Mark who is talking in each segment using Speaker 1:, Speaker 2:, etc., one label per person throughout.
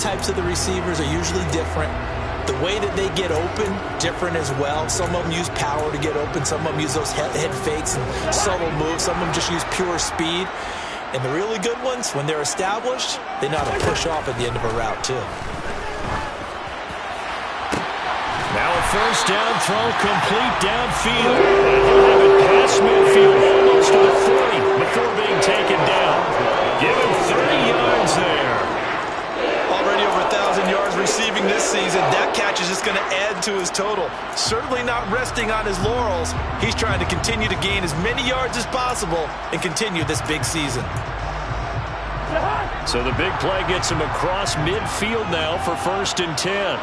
Speaker 1: Types of the receivers are usually different. The way that they get open, different as well. Some of them use power to get open. Some of them use those head fakes and subtle moves. Some of them just use pure speed. And the really good ones, when they're established, they know how to push off at the end of a route, too.
Speaker 2: Now a first down throw, complete downfield. And he'll have it past midfield, almost to the 40 before being taken down. Give him 30 yards there.
Speaker 1: Already over 1,000 yards receiving this season. That catch is just going to add to his total. Certainly not resting on his laurels. He's trying to continue to gain as many yards as possible and continue this big season.
Speaker 2: So the big play gets him across midfield now for 1st and 10.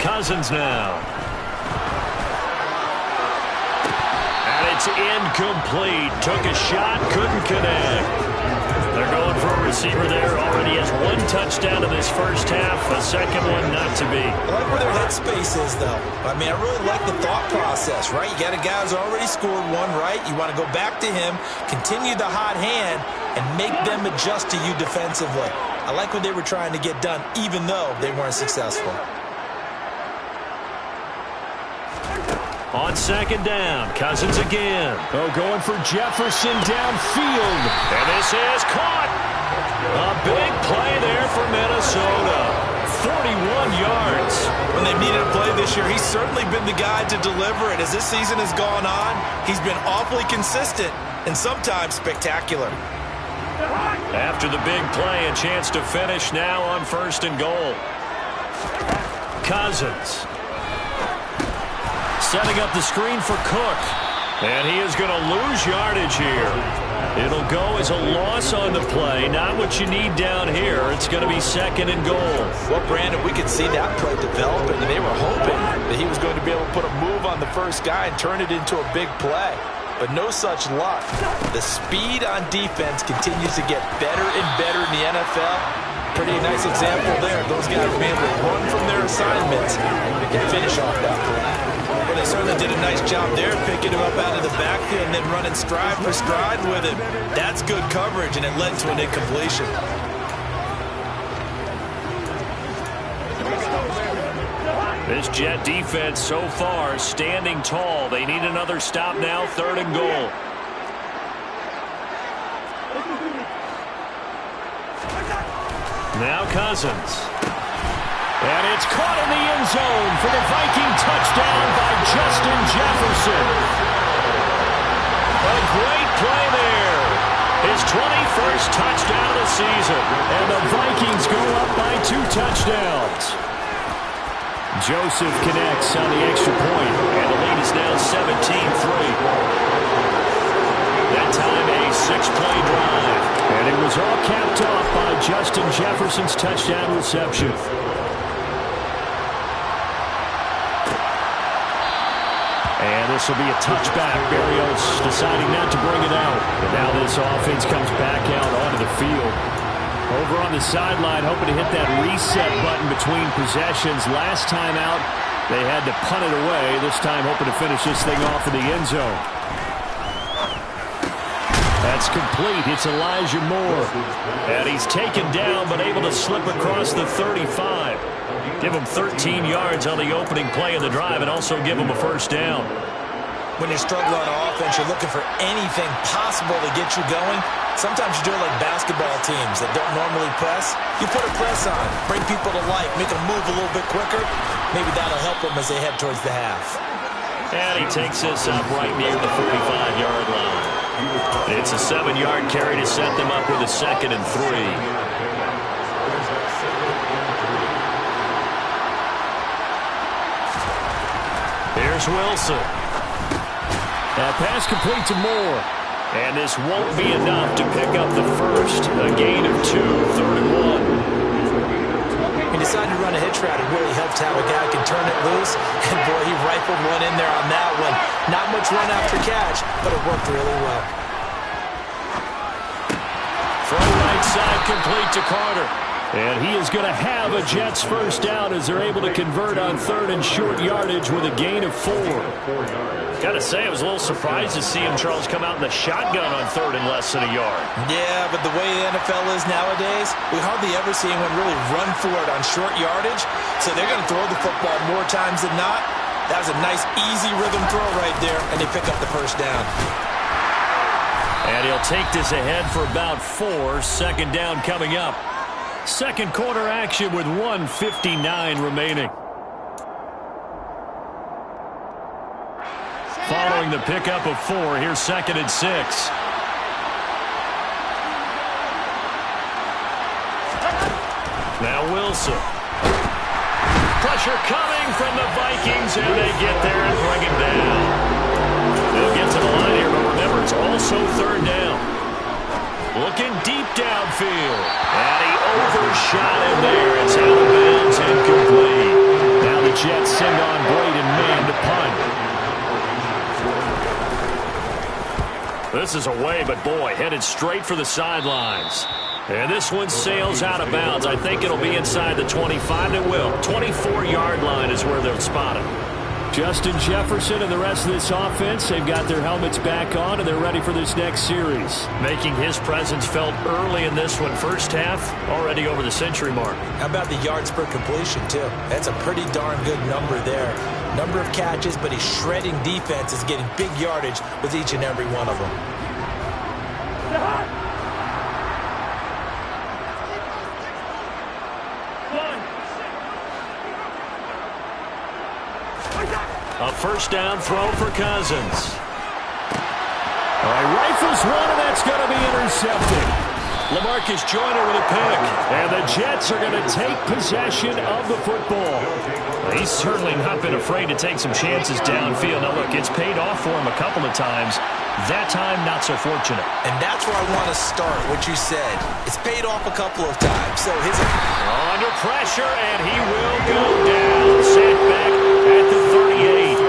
Speaker 2: Cousins now. And it's incomplete. Took a shot, couldn't connect. They're going for a receiver there. Already has 1 touchdown in this first half. A second one not to be.
Speaker 1: I like where their headspace is, though. I mean, I really like the thought process, right? You got a guy who's already scored 1, right? You want to go back to him, continue the hot hand, and make them adjust to you defensively. I like what they were trying to get done, even though they weren't successful.
Speaker 2: On 2nd down, Cousins again. Oh, going for Jefferson downfield. And this is caught. A big play there for Minnesota. 41 yards.
Speaker 1: When they've needed a play this year, he's certainly been the guy to deliver it. As this season has gone on, he's been awfully consistent and sometimes spectacular.
Speaker 2: After the big play, a chance to finish now on 1st and goal. Cousins. Setting up the screen for Cook. And he is going to lose yardage here. It'll go as a loss on the play. Not what you need down here. It's going to be 2nd and goal.
Speaker 1: Well, Brandon, we could see that play developing, and they were hoping that he was going to be able to put a move on the first guy and turn it into a big play. But no such luck. The speed on defense continues to get better and better in the NFL. Pretty nice example there. Those guys were able to run from their assignments and finish off that play. Well, they certainly did a nice job there, picking him up out of the backfield and then running stride for stride with him. That's good coverage, and it led to an incompletion.
Speaker 2: This Jet defense so far standing tall. They need another stop now, 3rd and goal. Now Cousins. And it's caught in the end zone for the Viking touchdown by Justin Jefferson. A great play there. His 21st touchdown of the season. And the Vikings go up by 2 touchdowns. Joseph connects on the extra point. And the lead is now 17-3. That time a 6-play drive. And it was all capped off by Justin Jefferson's touchdown reception. And this will be a touchback. Berrios deciding not to bring it out. And now this offense comes back out onto the field. Over on the sideline, hoping to hit that reset button between possessions. Last time out, they had to punt it away. This time hoping to finish this thing off in the end zone. That's complete. It's Elijah Moore. And he's taken down, but able to slip across the 35. Give him 13 yards on the opening play of the drive and also give him a first down.
Speaker 1: When you're struggling on offense, you're looking for anything possible to get you going. Sometimes you do it like basketball teams that don't normally press. You put a press on, bring people to life, make them move a little bit quicker. Maybe that'll help them as they head towards the half.
Speaker 2: And he takes this up right near the 45-yard line. It's a 7-yard carry to set them up with a 2nd and 3. Here's Wilson. That pass complete to Moore. And this won't be enough to pick up the first. A gain of 2, 3rd and 1.
Speaker 1: He decided to run a hitch route. It really helped to have a guy who can turn it loose. And boy, he rifled one in there on that one. Not much run after catch, but it worked really well. From right side, complete to Carter.
Speaker 2: And he is going to have a Jets first down as they're able to convert on 3rd and short yardage with a gain of 4. Got to say, I was a little surprised to see him, Charles, come out in the shotgun on 3rd and less than a yard.
Speaker 1: Yeah, but the way the NFL is nowadays, we hardly ever see anyone really run for it on short yardage. So they're going to throw the football more times than not. That was a nice, easy rhythm throw right there, and they pick up the first down.
Speaker 2: And he'll take this ahead for about 4. 2nd down coming up. Second quarter action with 1:59 remaining. Following the pickup of 4, here's 2nd and 6. Now Wilson. Pressure coming from the Vikings, and they get there and bring him down. They'll get to the line here, but remember, it's also 3rd down. Looking deep downfield. And he overshot him there. It's out of bounds, incomplete. Now the Jets send on Braden Mann to punt. This is away, but boy, headed straight for the sidelines. And this one sails out of bounds. I think it'll be inside the 25. It will. 24-yard line is where they'll spot it. Justin Jefferson and the rest of this offense, they've got their helmets back on, and they're ready for this next series. Making his presence felt early in this one. First half, already over the century mark.
Speaker 1: How about the yards per completion, too? That's a pretty darn good number there. Number of catches, but he's shredding defense, is getting big yardage with each and every one of them.
Speaker 2: A first down throw for Cousins. All right, rifles one, and that's going to be intercepted. LaMarcus Joyner with a pick. And the Jets are going to take possession of the football. Well, he's certainly not been afraid to take some chances downfield. Now, look, it's paid off for him a couple of times. That time, not so fortunate.
Speaker 1: And that's where I want to start, what you said. It's paid off a couple of times. So his
Speaker 2: under pressure, and he will go down. Sent back at the 38.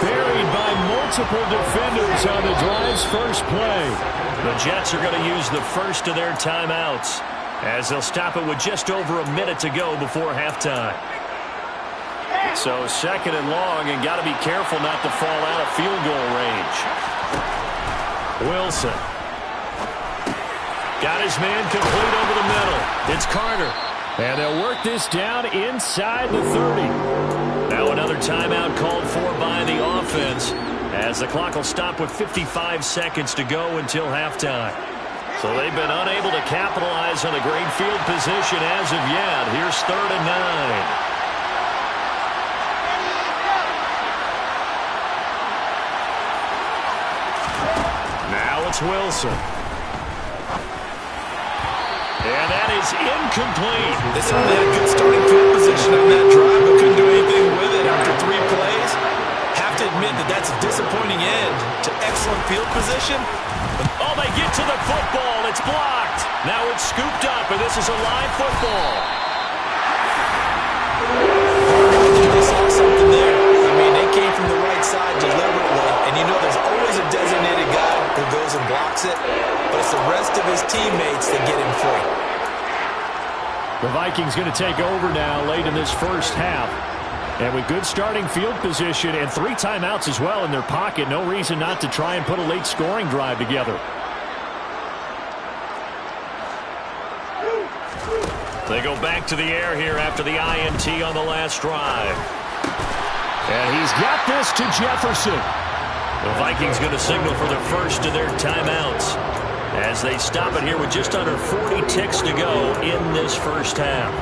Speaker 2: Buried by multiple defenders on the drive's first play. The Jets are going to use the first of their timeouts as they'll stop it with just over a minute to go before halftime. So 2nd and long, and got to be careful not to fall out of field goal range. Wilson. Got his man complete over the middle. It's Carter. And they'll work this down inside the 30. Now another timeout called for by the offense as the clock will stop with 55 seconds to go until halftime. So they've been unable to capitalize on the great field position as of yet. Here's 3rd and 9. It's Wilson. And that is incomplete.
Speaker 1: They certainly had a good starting field position on that drive, but couldn't do anything with it after 3 plays. Have to admit that that's a disappointing end to excellent field position.
Speaker 2: Oh, they get to the football. It's blocked. Now it's scooped up, and this is a live football.
Speaker 1: I think they saw something there. I mean, they came from the right side deliberately, and you know there's always a designated guy who goes and blocks it, but it's the rest of his teammates that get him free.
Speaker 2: The Vikings going to take over now late in this first half. And with good starting field position and 3 timeouts as well in their pocket, no reason not to try and put a late scoring drive together. They go back to the air here after the INT on the last drive. And he's got this to Jefferson. The Vikings going to signal for the first of their timeouts as they stop it here with just under 40 ticks to go in this first half.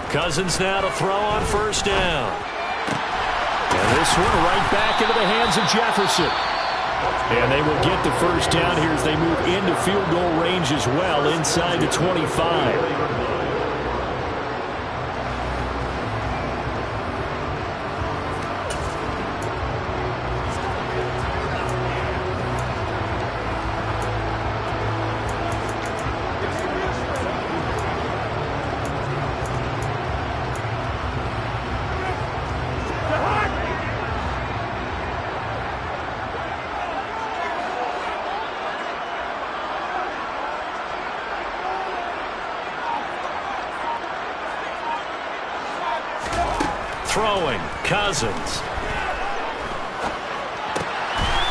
Speaker 2: Cousins now to throw on first down. And this one right back into the hands of Jefferson. And they will get the first down here as they move into field goal range as well inside the 25. throwing, Cousins.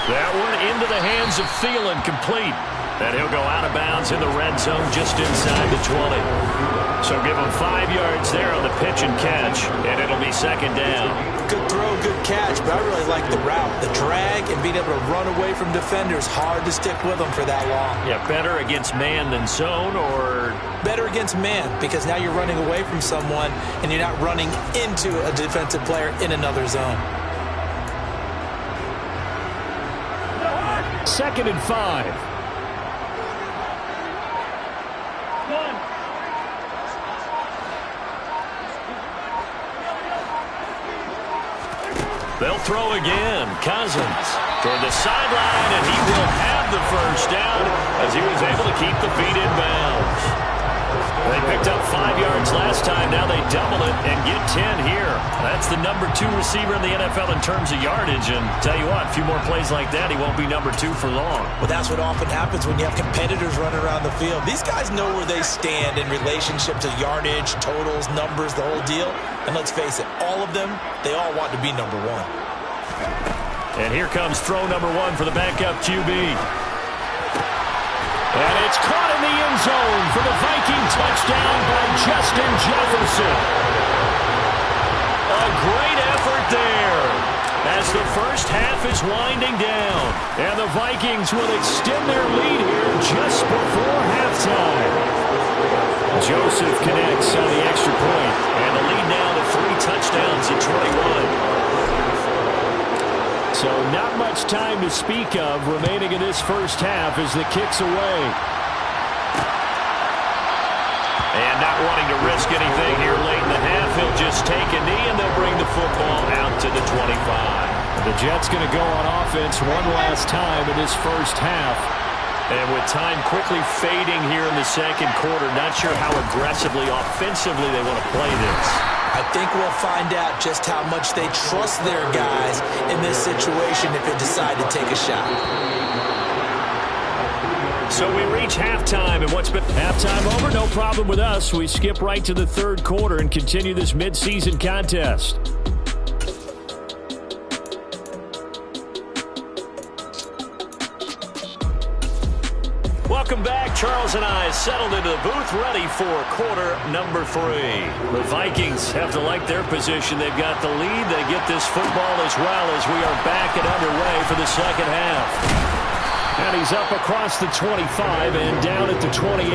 Speaker 2: That one into the hands of Thielen, complete. And he'll go out of bounds in the red zone just inside the 20. So give him 5 yards there on the pitch and catch, and it'll be second down.
Speaker 1: Good throw, good catch, but I really like the route. The drag and being able to run away from defenders, hard to stick with them for that long.
Speaker 2: Yeah, better against man than zone, or?
Speaker 1: Better against man, because now you're running away from someone and you're not running into a defensive player in another zone.
Speaker 2: 2nd and 5. They'll throw again. Cousins toward the sideline, and he will have the first down as he was able to keep the feet in bounds. They picked up 5 yards last time. Now they double it and get 10 here. That's the number 2 receiver in the NFL in terms of yardage. And tell you what, a few more plays like that, he won't be number 2 for long.
Speaker 1: Well, that's what often happens when you have competitors running around the field. These guys know where they stand in relationship to yardage, totals, numbers, the whole deal. And let's face it, all of them, they all want to be number 1.
Speaker 2: And here comes throw number 1 for the backup QB. And it's caught in the end zone for the Viking touchdown by Justin Jefferson. A great effort there as the first half is winding down. And the Vikings will extend their lead here just before halftime. Joseph connects on the extra point, and the lead now to 3 touchdowns at 21. So not much time to speak of remaining in this first half as the kick's away. And not wanting to risk anything here late in the half, he'll just take a knee and they'll bring the football out to the 25. The Jets going to go on offense one last time in this first half. And with time quickly fading here in the second quarter, not sure how aggressively, offensively they want to play this.
Speaker 1: I think we'll find out just how much they trust their guys in this situation if they decide to take a shot.
Speaker 2: So we reach halftime, and what's been halftime over? No problem with us. We skip right to the third quarter and continue this midseason contest. Welcome back. Charles and I settled into the booth, ready for quarter number 3. The Vikings have to like their position. They've got the lead. They get this football as well as we are back and underway for the second half. And he's up across the 25 and down at the 28.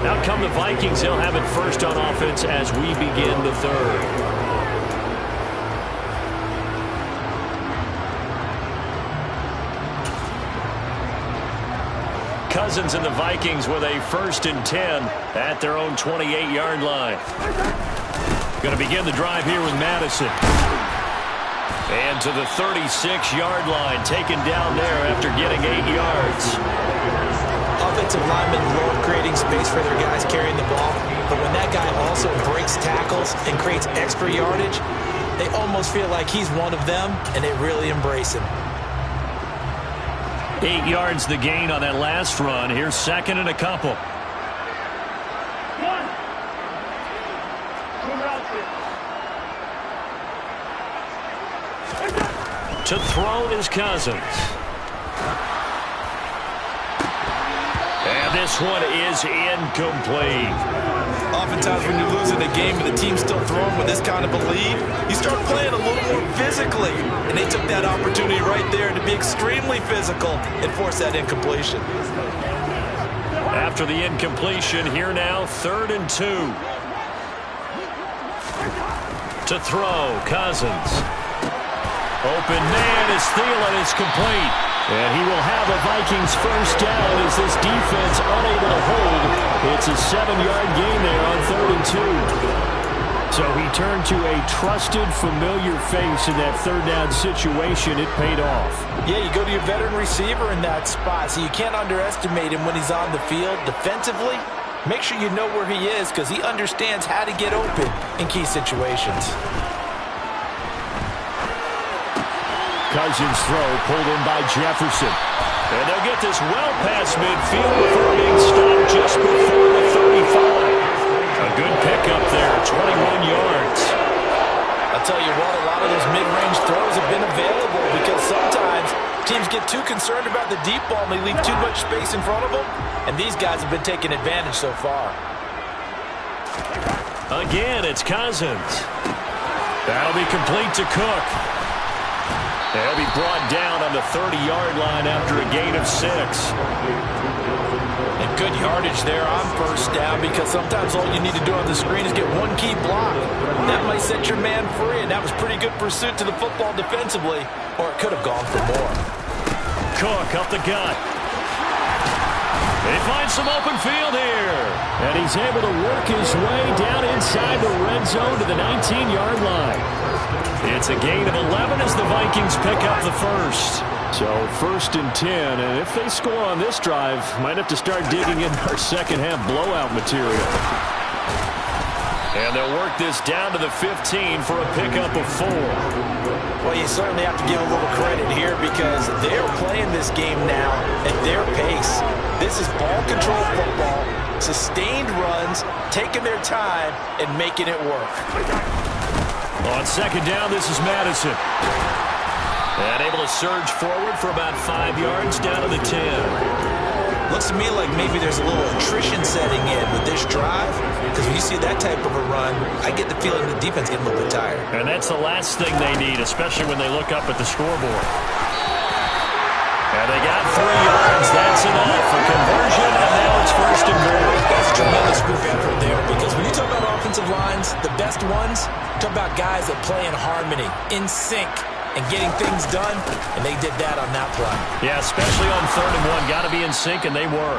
Speaker 2: Out come the Vikings. They'll have it first on offense as we begin the third. Cousins and the Vikings with a 1st and 10 at their own 28-yard line. Going to begin the drive here with Madison. And to the 36-yard line, taken down there after getting 8 yards.
Speaker 1: Offensive linemen love creating space for their guys carrying the ball, but when that guy also breaks tackles and creates extra yardage, they almost feel like he's one of them, and they really embrace him.
Speaker 2: 8 yards the gain on that last run. Here's 2nd and a couple. To throw is Cousins. And this one is incomplete.
Speaker 1: Oftentimes when you're losing a game and the team's still throwing with this kind of a lead, you start playing a little more physically. And they took that opportunity right there to be extremely physical and force that incompletion.
Speaker 2: After the incompletion, here now, 3rd and 2. To throw, Cousins. Open man as Thielen is complete. And he will have a Vikings first down as this defense unable to hold. It's a 7-yard gain there on 3rd and 2. So he turned to a trusted, familiar face in that 3rd down situation. It paid off.
Speaker 1: Yeah, you go to your veteran receiver in that spot, so you can't underestimate him when he's on the field. Defensively, make sure you know where he is because he understands how to get open in key situations.
Speaker 2: Cousins' throw pulled in by Jefferson. And they'll get this well past midfield before being stopped just before the 35. A good pickup there, 21 yards.
Speaker 1: I'll tell you what, a lot of those mid-range throws have been available because sometimes teams get too concerned about the deep ball and they leave too much space in front of them, and these guys have been taking advantage so far.
Speaker 2: Again, it's Cousins. That'll be complete to Cook. They'll be brought down on the 30-yard line after a gain of 6.
Speaker 1: And good yardage there on first down because sometimes all you need to do on the screen is get one key block. That might set your man free, and that was pretty good pursuit to the football defensively, or it could have gone for more.
Speaker 2: Cook up the gut. They find some open field here. And he's able to work his way down inside the red zone to the 19-yard line. It's a gain of 11 as the Vikings pick up the first. So 1st and 10, and if they score on this drive, might have to start digging in our second-half blowout material. And they'll work this down to the 15 for a pickup of 4.
Speaker 1: Well, you certainly have to give a little credit here because they're playing this game now at their pace. This is ball control football, sustained runs, taking their time, and making it work.
Speaker 2: On second down, this is Madison. And able to surge forward for about 5 yards down to the 10.
Speaker 1: Looks to me like maybe there's a little attrition setting in with this drive because when you see that type of a run, I get the feeling the defense getting a little bit tired.
Speaker 2: And that's the last thing they need, especially when they look up at the scoreboard. And they got 3 yards. That's enough for conversion, and now it's 1st and goal.
Speaker 1: That's a tremendous group effort there because when you talk about offensive lines, the best ones, talk about guys that play in harmony, in sync, and getting things done, and they did that on that play.
Speaker 2: Yeah, especially on 3rd and 1. Got to be in sync, and they were.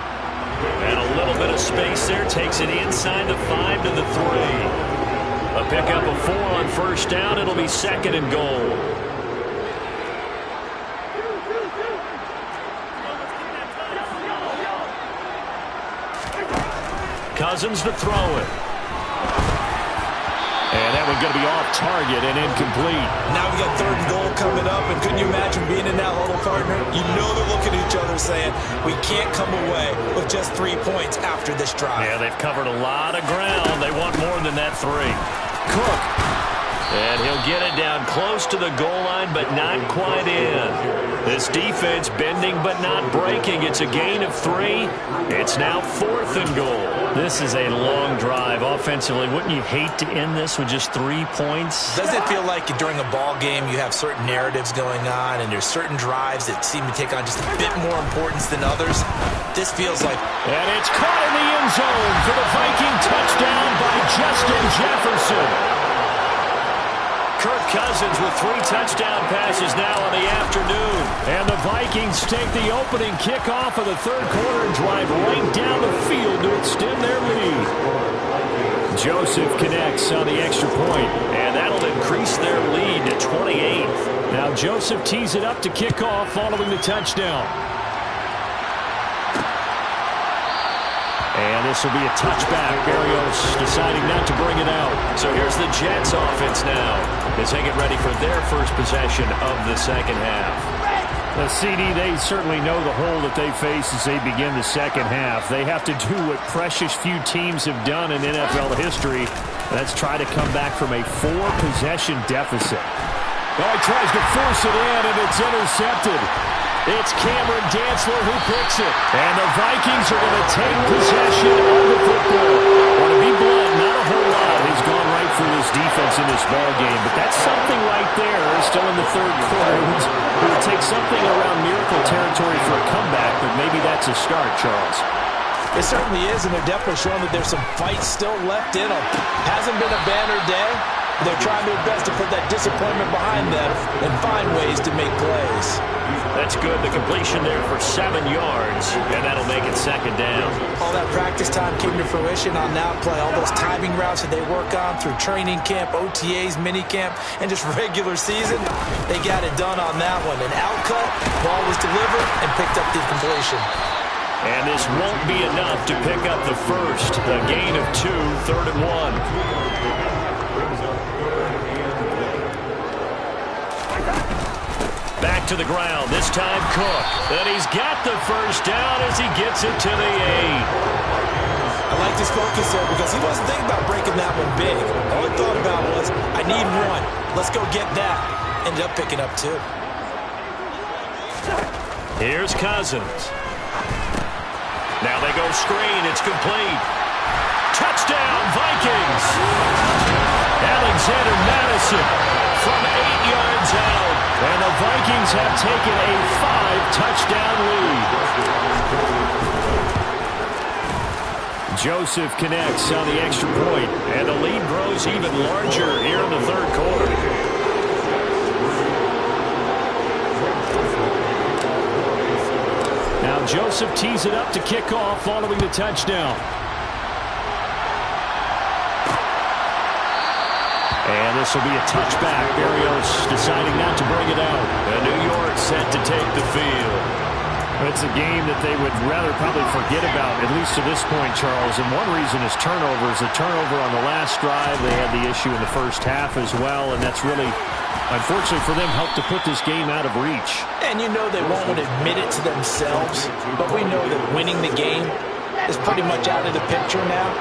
Speaker 2: And a little bit of space there takes it inside the 5 to the 3. A pickup of 4 on 1st down. It'll be 2nd and goal. Cousins to throw it. And that one's going to be off target and incomplete.
Speaker 1: Now we got 3rd and goal coming up, and couldn't you imagine being in that huddle, partner? You know they're looking at each other saying, we can't come away with just 3 points after this drive.
Speaker 2: Yeah, they've covered a lot of ground. They want more than that 3. Cook. And he'll get it down close to the goal line, but not quite in. This defense bending but not breaking. It's a gain of 3. It's now 4th and goal. This is a long drive offensively. Wouldn't you hate to end this with just 3 points?
Speaker 1: Doesn't it feel like during a ball game you have certain narratives going on and there's certain drives that seem to take on just a bit more importance than others? This feels like...
Speaker 2: And it's caught in the end zone for the Viking touchdown by Justin Jefferson. Kirk Cousins with 3 touchdown passes now in the afternoon. And the Vikings take the opening kickoff of the 3rd quarter and drive right down the field to extend their lead. Joseph connects on the extra point, and that'll increase their lead to 28. Now Joseph tees it up to kick off following the touchdown. And this will be a touchback. Berrios deciding not to bring it out. So here's the Jets offense now as they get ready for their first possession of the second half. The CD, they certainly know the hole that they face as they begin the second half. They have to do what precious few teams have done in NFL history. That's try to come back from a 4-possession deficit. Well, he tries to force it in, and it's intercepted. It's Cameron Dantzler who picks it. And the Vikings are going to take possession of the football. Well, to be blunt, not a whole lot has gone right for this defense in this ball game. But that's something right there. Still in the 3rd quarter. It would take something around miracle territory for a comeback, but maybe that's a start, Charles.
Speaker 1: It certainly is, and they're definitely showing that there's some fight still left in them. Hasn't been a banner day. They're trying their best to put that disappointment behind them and find ways to make plays.
Speaker 2: That's good. The completion there for 7 yards, and that'll make it 2nd down.
Speaker 1: All that practice time came to fruition on that play. All those timing routes that they work on through training camp, OTAs, minicamp, and just regular season, they got it done on that one. An outcut, ball was delivered, and picked up the completion.
Speaker 2: And this won't be enough to pick up the first. A gain of 2, 3rd and 1. Back to the ground, this time Cook. And he's got the first down as he gets it to the 8.
Speaker 1: I like his focus there because he wasn't thinking about breaking that one big. All he thought about was, I need 1. let's go get that. Ended up picking up 2.
Speaker 2: Here's Cousins. Now they go screen. It's complete. Touchdown, Vikings. Alexander Madison from 8 yards out. And the Vikings have taken a 5-touchdown lead. Joseph connects on the extra point, and the lead grows even larger here in the third quarter. Now Joseph tees it up to kick off following the touchdown. And this will be a touchback. Berrios deciding not to bring it out. And New York set to take the field. It's a game that they would rather probably forget about, at least to this point, Charles. And one reason is turnovers. The turnover on the last drive, they had the issue in the first half as well. And that's really, unfortunately for them, helped to put this game out of reach.
Speaker 1: And you know they won't admit it to themselves, but we know that winning the game is pretty much out of the picture now.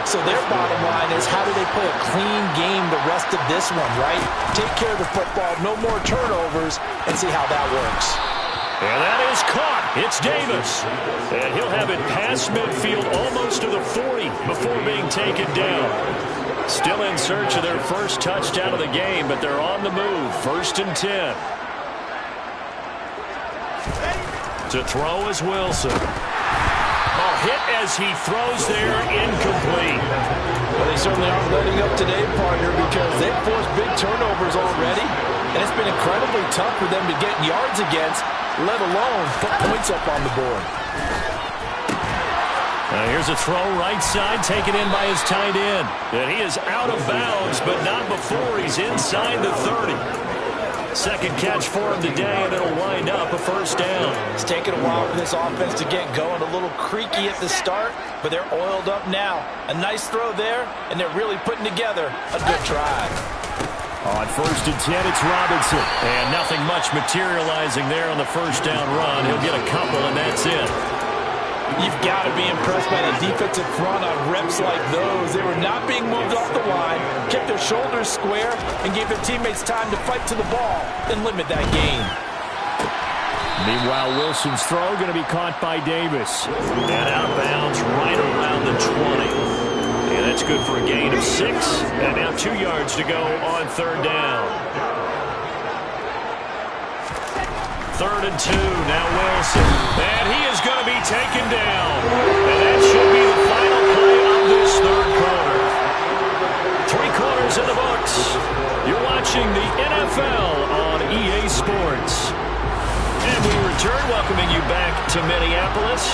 Speaker 1: So their bottom line is, how do they play a clean game the rest of this one, right? Take care of the football, no more turnovers, and see how that works.
Speaker 2: And that is caught. It's Davis. And he'll have it past midfield almost to the 40 before being taken down. Still in search of their first touchdown of the game, but they're on the move. 1st and 10. To throw is Wilson. Hit as he throws there, incomplete.
Speaker 1: Well, they certainly aren't letting up today, partner, because they've forced big turnovers already, and it's been incredibly tough for them to get yards against, let alone put points up on the board.
Speaker 2: Here's a throw right side, taken in by his tight end. And he is out of bounds, but not before he's inside the 30. Second catch for him today, and it'll wind up a first down.
Speaker 1: It's taken a while for this offense to get going. A little creaky at the start, but they're oiled up now. A nice throw there, and they're really putting together a good drive.
Speaker 2: On 1st and 10, it's Robinson. And nothing much materializing there on the first down run. He'll get a couple, and that's it.
Speaker 1: You've got to be impressed by the defensive front on reps like those. They were not being moved off the line, kept their shoulders square, and gave their teammates time to fight to the ball and limit that gain.
Speaker 2: Meanwhile, Wilson's throw going to be caught by Davis. And out of bounds right around the 20. And that's good for a gain of 6. And now 2 yards to go on 3rd down. 3rd and 2, now Wilson. And he is going to be taken down. And that should be the final play of this third quarter. 3 quarters in the books. You're watching the NFL on EA Sports. And we return, welcoming you back to Minneapolis.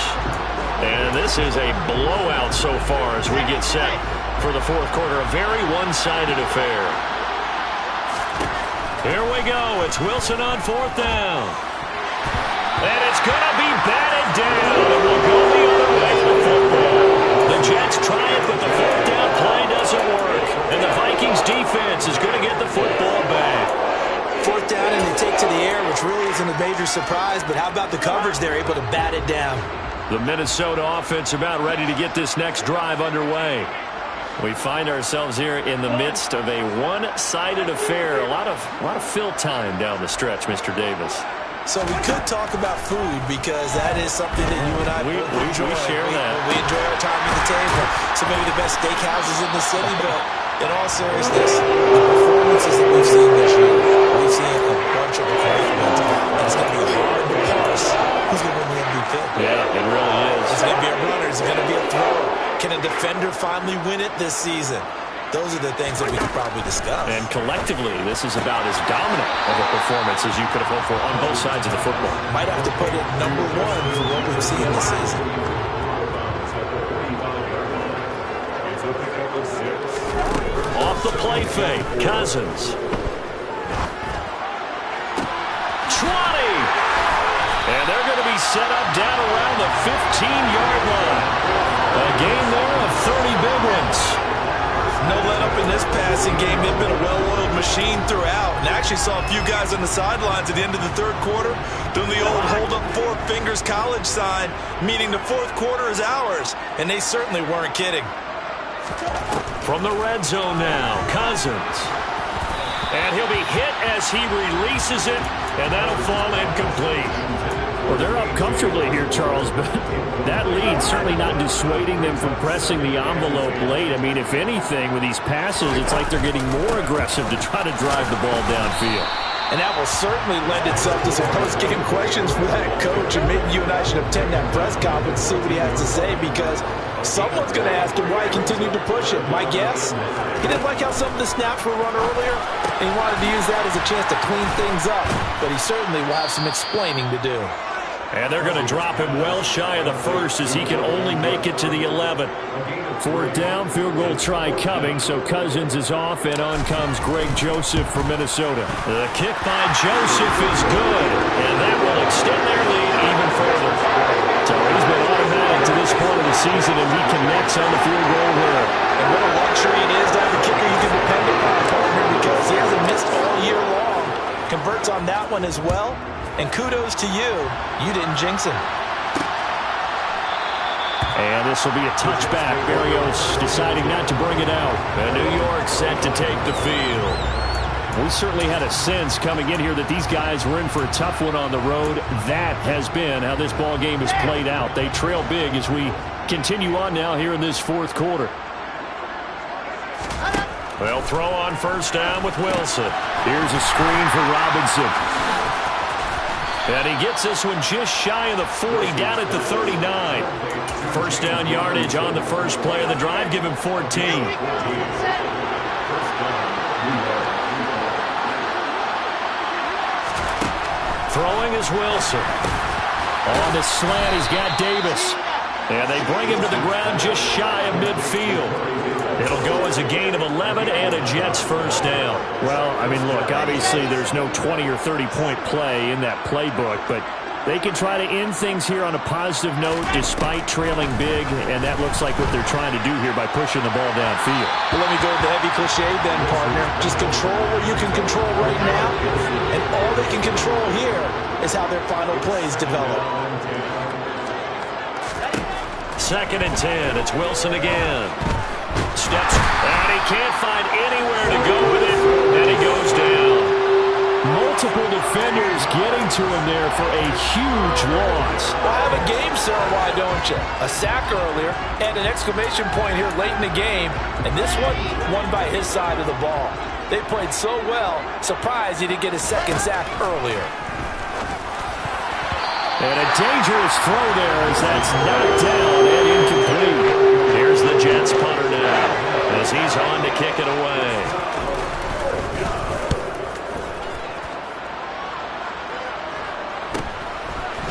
Speaker 2: And this is a blowout so far as we get set for the fourth quarter. A very one-sided affair. Here we go. It's Wilson on 4th down. And it's going to be batted down. And we'll go the other way for the football. The Jets try it, but the 4th down play doesn't work. And the Vikings defense is going to get the football back.
Speaker 1: 4th down, and they take to the air, which really isn't a major surprise. But how about the coverage? They're able to bat it down.
Speaker 2: The Minnesota offense about ready to get this next drive underway. We find ourselves here in the midst of a one-sided affair. A lot of fill time down the stretch, Mr. Davis.
Speaker 1: So we could talk about food, because that is something that you and I enjoy.
Speaker 2: We share that.
Speaker 1: We enjoy our time at the table. So maybe the best steakhouses in the city, but in all seriousness, the performances that we've seen this year, we've seen a bunch of improvements, and it's going to be hard to parse who's going to win the MVP.
Speaker 2: Yeah, it really is.
Speaker 1: It's going to be a runner. It's going to be a thrower. Can a defender finally win it this season? Those are the things that we could probably discuss.
Speaker 2: And collectively, this is about as dominant of a performance as you could have hoped for on both sides of the football.
Speaker 1: Might have to put it #1 for what we've seen this season.
Speaker 2: Off the play fake, Cousins. 20! And they're going to be set up down around the 15-yard line. A gain there of 30 big ones.
Speaker 1: No let-up in this passing game. They've been a well-oiled machine throughout. And actually saw a few guys on the sidelines at the end of the third quarter doing the old hold-up 4 fingers college sign, meaning the fourth quarter is ours. And they certainly weren't kidding.
Speaker 2: From the red zone now, Cousins. And he'll be hit as he releases it, and that'll fall incomplete. Well, they're up comfortably here, Charles, but that lead certainly not dissuading them from pressing the envelope late. I mean, if anything, with these passes, it's like they're getting more aggressive to try to drive the ball downfield.
Speaker 1: And that will certainly lend itself to some post-game questions for that coach, and maybe you and I should attend that press conference and see what he has to say, because someone's going to ask him why he continued to push it. My guess, he didn't like how some of the snaps were run earlier, and he wanted to use that as a chance to clean things up, but he certainly will have some explaining to do.
Speaker 2: And they're going to drop him well shy of the first as he can only make it to the 11. Fourth down, field goal try coming, so Cousins is off, and on comes Greg Joseph from Minnesota. The kick by Joseph is good, and that will extend their lead even further. So he's been automatic to this point of the season, and he connects on the field goal there.
Speaker 1: And what a luxury it is to have a kicker you can depend upon, partner, because he hasn't missed all year long. Converts on that one as well. And kudos to you. You didn't jinx him.
Speaker 2: And this will be a touchback. Berrios deciding not to bring it out. And New York set to take the field. We certainly had a sense coming in here that these guys were in for a tough one on the road. That has been how this ball game has played out. They trail big as we continue on now here in this fourth quarter. They'll throw on first down with Wilson. Here's a screen for Robinson. And he gets this one just shy of the 40, down at the 39. First down yardage on the first play of the drive. Give him 14. Throwing is Wilson. On the slant, he's got Davis. And they bring him to the ground just shy of midfield. It'll go as a gain of 11 and a Jets first down. Well, I mean, look, obviously there's no 20 or 30-point play in that playbook, but they can try to end things here on a positive note despite trailing big, and that looks like what they're trying to do here by pushing the ball downfield.
Speaker 1: Well, let me go with the heavy cliche then, partner. Just control what you can control right now, and all they can control here is how their final plays develop.
Speaker 2: Second and 10. It's Wilson again. Steps, and he can't find anywhere to go with it, and he goes down. Multiple defenders getting to him there for a huge loss.
Speaker 1: Well, have a game, sir, why don't you? A sack earlier, and an exclamation point here late in the game, and this one won by his side of the ball. They played so well, surprised he didn't get his second sack earlier.
Speaker 2: And a dangerous throw there as that's knocked down and incomplete. Here's the Jets punter now as he's on to kick it away.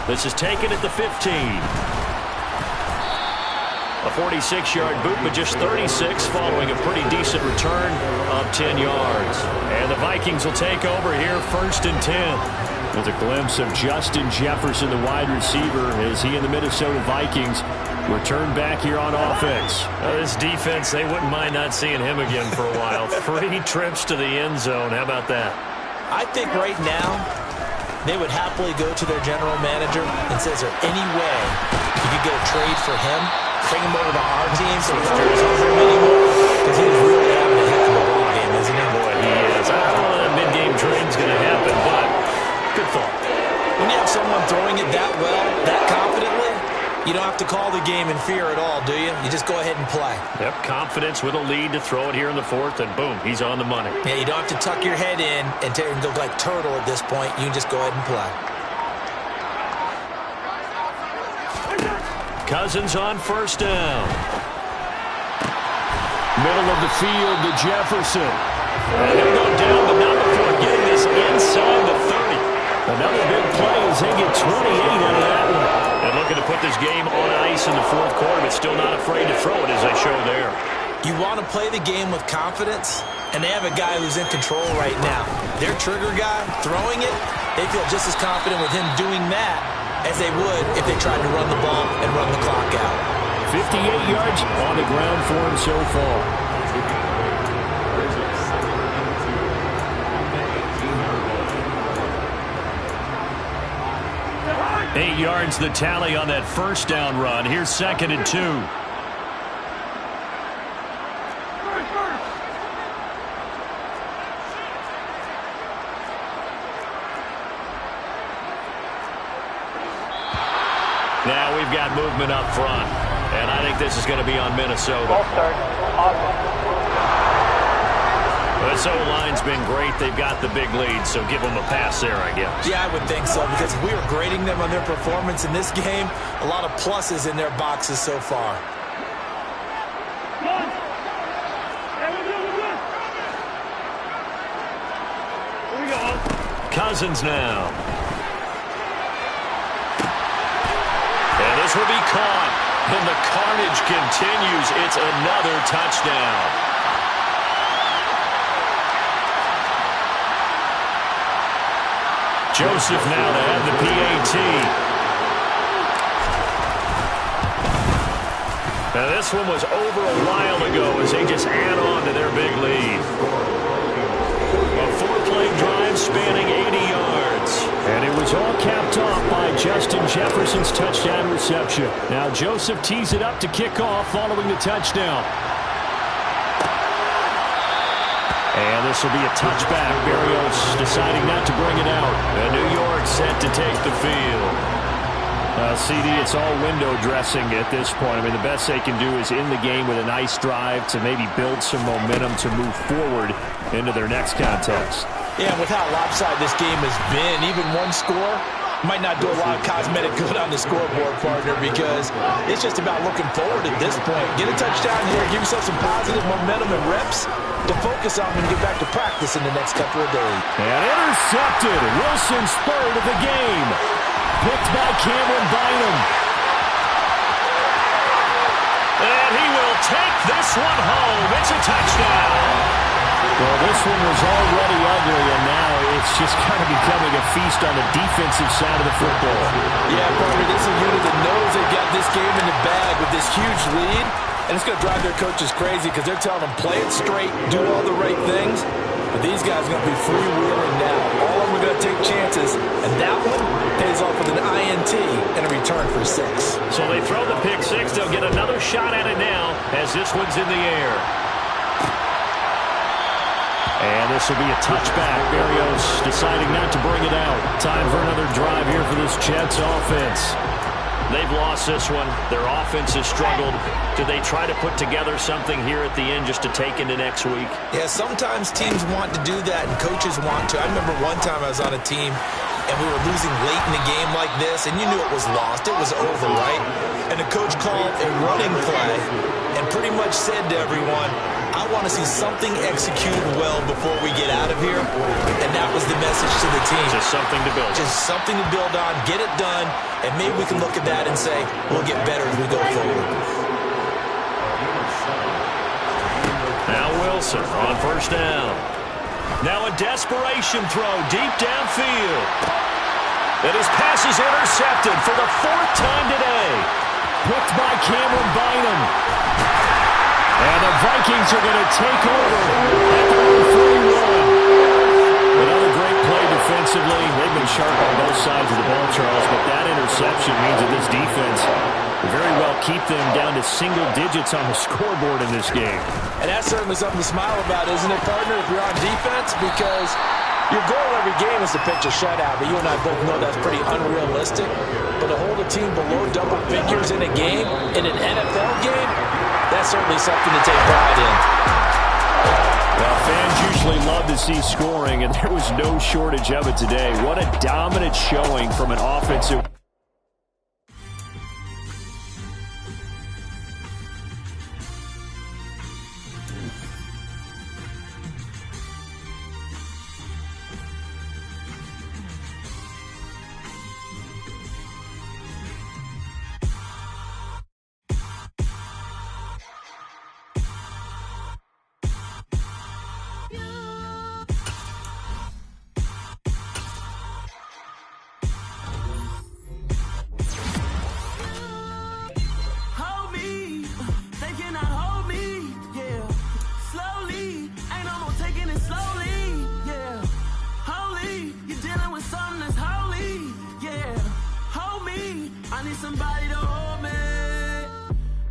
Speaker 2: This is taken at the 15. A 46-yard boot, but just 36 following a pretty decent return of 10 yards. And the Vikings will take over here first and 10. With a glimpse of Justin Jefferson, the wide receiver, as he and the Minnesota Vikings return back here on offense. This defense, they wouldn't mind not seeing him again for a while. 3 trips to the end zone. How about that?
Speaker 1: I think right now they would happily go to their general manager and say, is there any way you could get a trade for him? Bring him over to our team so he's not home anymore? Because he's really having a heck of a ball game, isn't he?
Speaker 2: Boy, he is. I don't know that mid-game trade's going to happen, but good thought.
Speaker 1: When you have someone throwing it that well, that confidently, you don't have to call the game in fear at all, do you? You just go ahead and play.
Speaker 2: Yep, confidence with a lead to throw it here in the fourth, and boom, he's on the money.
Speaker 1: Yeah, you don't have to tuck your head in and go like turtle at this point. You can just go ahead and play.
Speaker 2: Cousins on first down. Middle of the field to Jefferson. And he'll go down, but not before getting this inside the 30. Another big play as they get 28 out of that one. And looking to put this game on ice in the fourth quarter, but still not afraid to throw it as they show there.
Speaker 1: You want to play the game with confidence, and they have a guy who's in control right now. Their trigger guy throwing it, they feel just as confident with him doing that as they would if they tried to run the ball and run the clock out.
Speaker 2: 58 yards on the ground for him so far. Eight yards the tally on that first down run. Here's second and 2. Now we've got movement up front, and I think this is going to be on Minnesota.
Speaker 3: Ball start. Offense.
Speaker 2: This O-line's been great. They've got the big lead, so give them a pass there, I guess.
Speaker 1: Yeah, I would think so, because if we were grading them on their performance in this game, a lot of pluses in their boxes so far.
Speaker 2: Cousins now. And this will be caught. And the carnage continues. It's another touchdown. Joseph now to have the PAT. Now this one was over a while ago as they just add on to their big lead. A 4-play drive spanning 80 yards. And it was all capped off by Justin Jefferson's touchdown reception. Now Joseph tees it up to kick off following the touchdown. And this will be a touchback. Berrios deciding not to bring it out. And New York set to take the field. CD, it's all window dressing at this point. I mean, the best they can do is in the game with a nice drive to maybe build some momentum to move forward into their next contest.
Speaker 1: Yeah, and with how lopsided this game has been, even one score might not do a lot of cosmetic good on the scoreboard, partner, because it's just about looking forward at this point. Get a touchdown here, give yourself some positive momentum and reps to focus on when you get back to practice in the next couple of days.
Speaker 2: And intercepted. Wilson's third of the game. Picked by Cameron Bynum. And he will take this one home. It's a touchdown. Well, this one was already ugly, and now it's just kind of becoming a feast on the defensive side of the football.
Speaker 1: Yeah, partner, this is a unit that knows they've got this game in the bag with this huge lead, and it's going to drive their coaches crazy because they're telling them play it straight, do all the right things. But these guys are going to be freewheeling now. All of them are going to take chances, and that one pays off with an INT and a return for 6.
Speaker 2: So they throw the pick 6. They'll get another shot at it now as this one's in the air. And this will be a touchback. Berrios deciding not to bring it out. Time for another drive here for this Jets offense. They've lost this one. Their offense has struggled. Do they try to put together something here at the end just to take into next week?
Speaker 1: Yeah, sometimes teams want to do that and coaches want to. I remember one time I was on a team and we were losing late in the game like this, and you knew it was lost. It was over, right? And the coach called a running play and pretty much said to everyone, I want to see something executed well before we get out of here. And that was the message to the team.
Speaker 2: Just something to build on.
Speaker 1: Just something to build on, get it done, and maybe we can look at that and say, we'll get better as we go forward.
Speaker 2: Now Wilson on first down. Now a desperation throw deep downfield. And his pass is intercepted for the 4th time today. Picked by Cameron Bynum. And the Vikings are going to take over at their own 41. Another great play defensively. They've been sharp on both sides of the ball, Charles, but that interception means that this defense will very well keep them down to single digits on the scoreboard in this game.
Speaker 1: And that's certainly something to smile about, isn't it, partner, if you're on defense? Because your goal every game is to pitch a shutout, but you and I both know that's pretty unrealistic. But to hold a team below double figures in a game, in an NFL game, that's certainly something to take pride in.
Speaker 2: Well, fans usually love to see scoring, and there was no shortage of it today. What a dominant showing from an offensive...
Speaker 4: Somebody to hold me.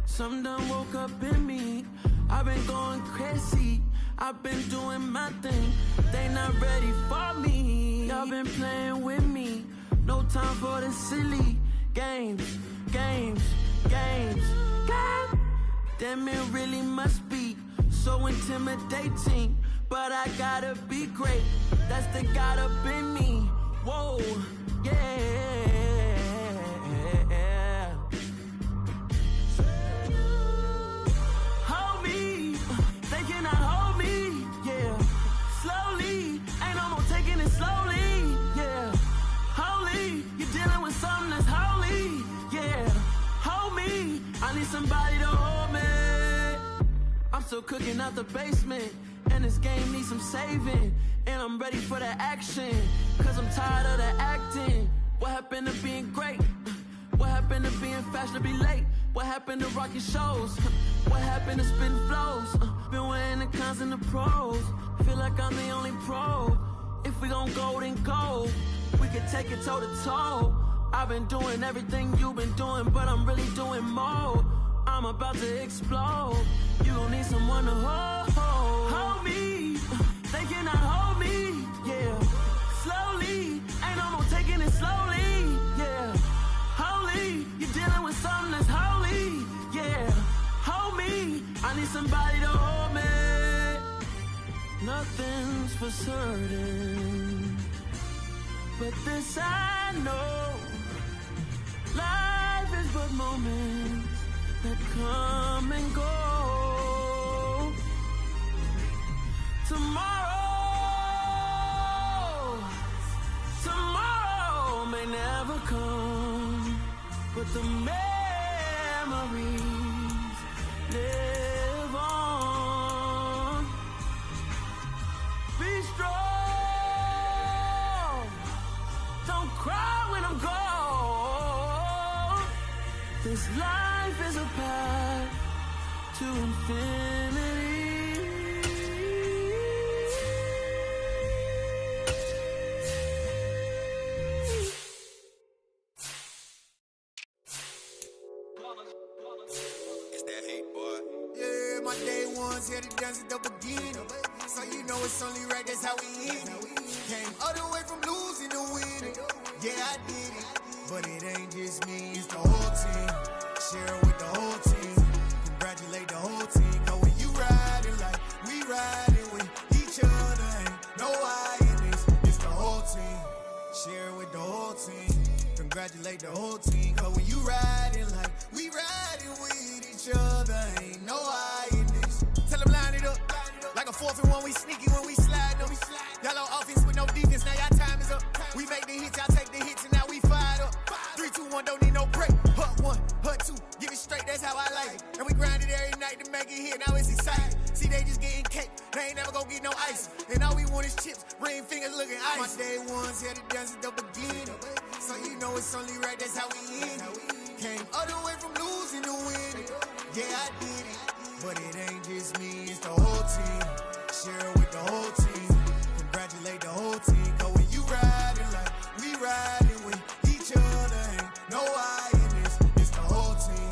Speaker 4: Some done woke up in me. I've been going crazy. I've been doing my thing. They not ready for me. Y'all been playing with me. No time for the silly games. games. God damn, it really must be so intimidating. But I gotta be great. That's the God up in me. Whoa, yeah. Hold me, they cannot hold me, yeah. Slowly, ain't no more taking it slowly, yeah. Holy, you're dealing with something that's holy, yeah. Hold me, I need somebody to hold me. I'm still cooking out the basement, and this game needs some saving. And I'm ready for the action, cause I'm tired of the acting. What happened to being great? What happened to being fashionably late? What happened to rocking shows? What happened to spitting flows? Been wearing the cons and the pros. Feel like I'm the only pro. If we gon' go, then go. We can take it toe to toe. I've been doing everything you've been doing, but I'm really doing more. I'm about to explode. You gon' need someone to hold me. They cannot hold me, yeah. Slowly, ain't no more taking it slowly, yeah. Holy, you're dealing with something that's holy, yeah. Hold me, I need somebody to hold me. Nothing's for certain, but this I know. Life is but moments that come and go. Tomorrow may never come, but the memories live on. Be strong, don't cry when I'm gone. This life is a path to infinity.
Speaker 3: Here to dance at the beginning, so you know it's only right, that's how we end it. Came all the way from losing to winning. Yeah, I did it, but it ain't just me, it's the whole team. Share it with the whole team, congratulate the whole team. Cause when you riding like we riding with each other, ain't no I in this, it's the whole team. Share it with the whole team, congratulate the whole team. Cause when you riding like we riding with each other, ain't no I in this. Tell them line it up, like a 4th and 1, we sneaky when we slide them. Y'all on offense with no defense, now y'all time is up. We make the hits, y'all take the hits, and now we fired up. 3, 2, 1, don't need no break. Hut 1, hut 2, give it straight, that's how I like it. And we grind it every night to make it hit, now it's exciting. See, they just getting cake, they ain't never gonna get no ice. And all we want is chips, ring fingers looking ice. My day ones here to dance at the beginning, so you know it's only right, that's how we end it. Came all the way from losing to winning. Yeah, I did it, but it ain't just me, it's the whole team. Share it with the whole team, congratulate the whole team. Cause when you riding like we riding with each other, ain't no I in this, it's the whole team.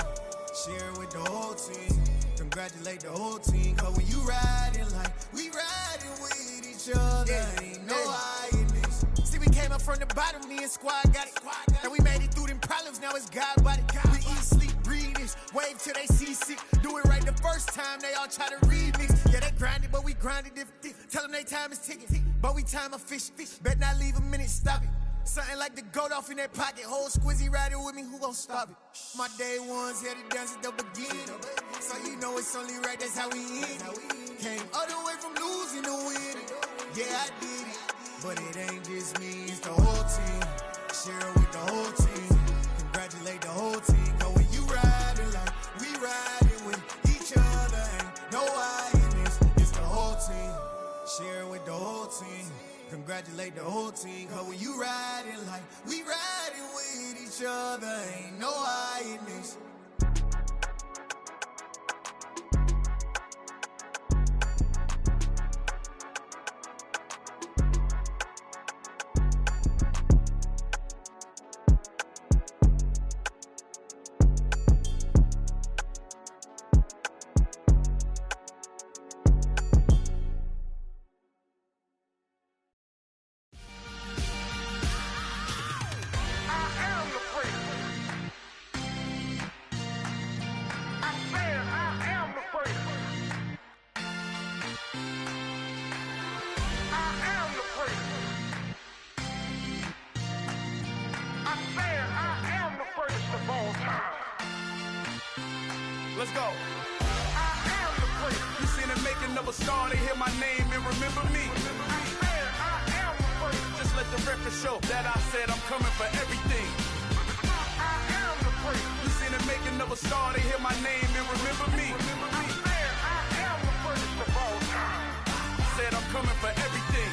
Speaker 3: Share it with the whole team, congratulate the whole team. Cause when you riding like we riding with each other, ain't no I in this. See, we came up from the bottom, me and squad got it. And we made it through them problems, now it's God body. We eat, sleep, breathe this, wave till they see sick. Do it right the first time, they all try to remix. Yeah, they grinded, but we grinded different. Tell them they time is ticking, but we time a fish. Bet not leave a minute, stop it. Something like the goat off in that pocket. Whole squizzy riding with me, who gon' stop it? My day ones here to dance at the beginning, so you know it's only right, that's how we end it. Came all the way from losing to winning. Yeah, I did it, but it ain't just me, it's the whole team. Share it with the whole team, congratulate the whole team. Cause when you riding like we riding with each other, ain't no I in this, it's the whole team. Share it with the whole team, congratulate the whole team. Cause when you riding like we riding with each other, ain't no I in this. Let's go. I am the place. You seen the making of a star, they hear my name and remember me. I am the place. Just let the record show that I said I'm coming for everything. I am the place. You seen the making of a star, they hear my name and remember me. I am the place of all time. Said I'm coming for everything.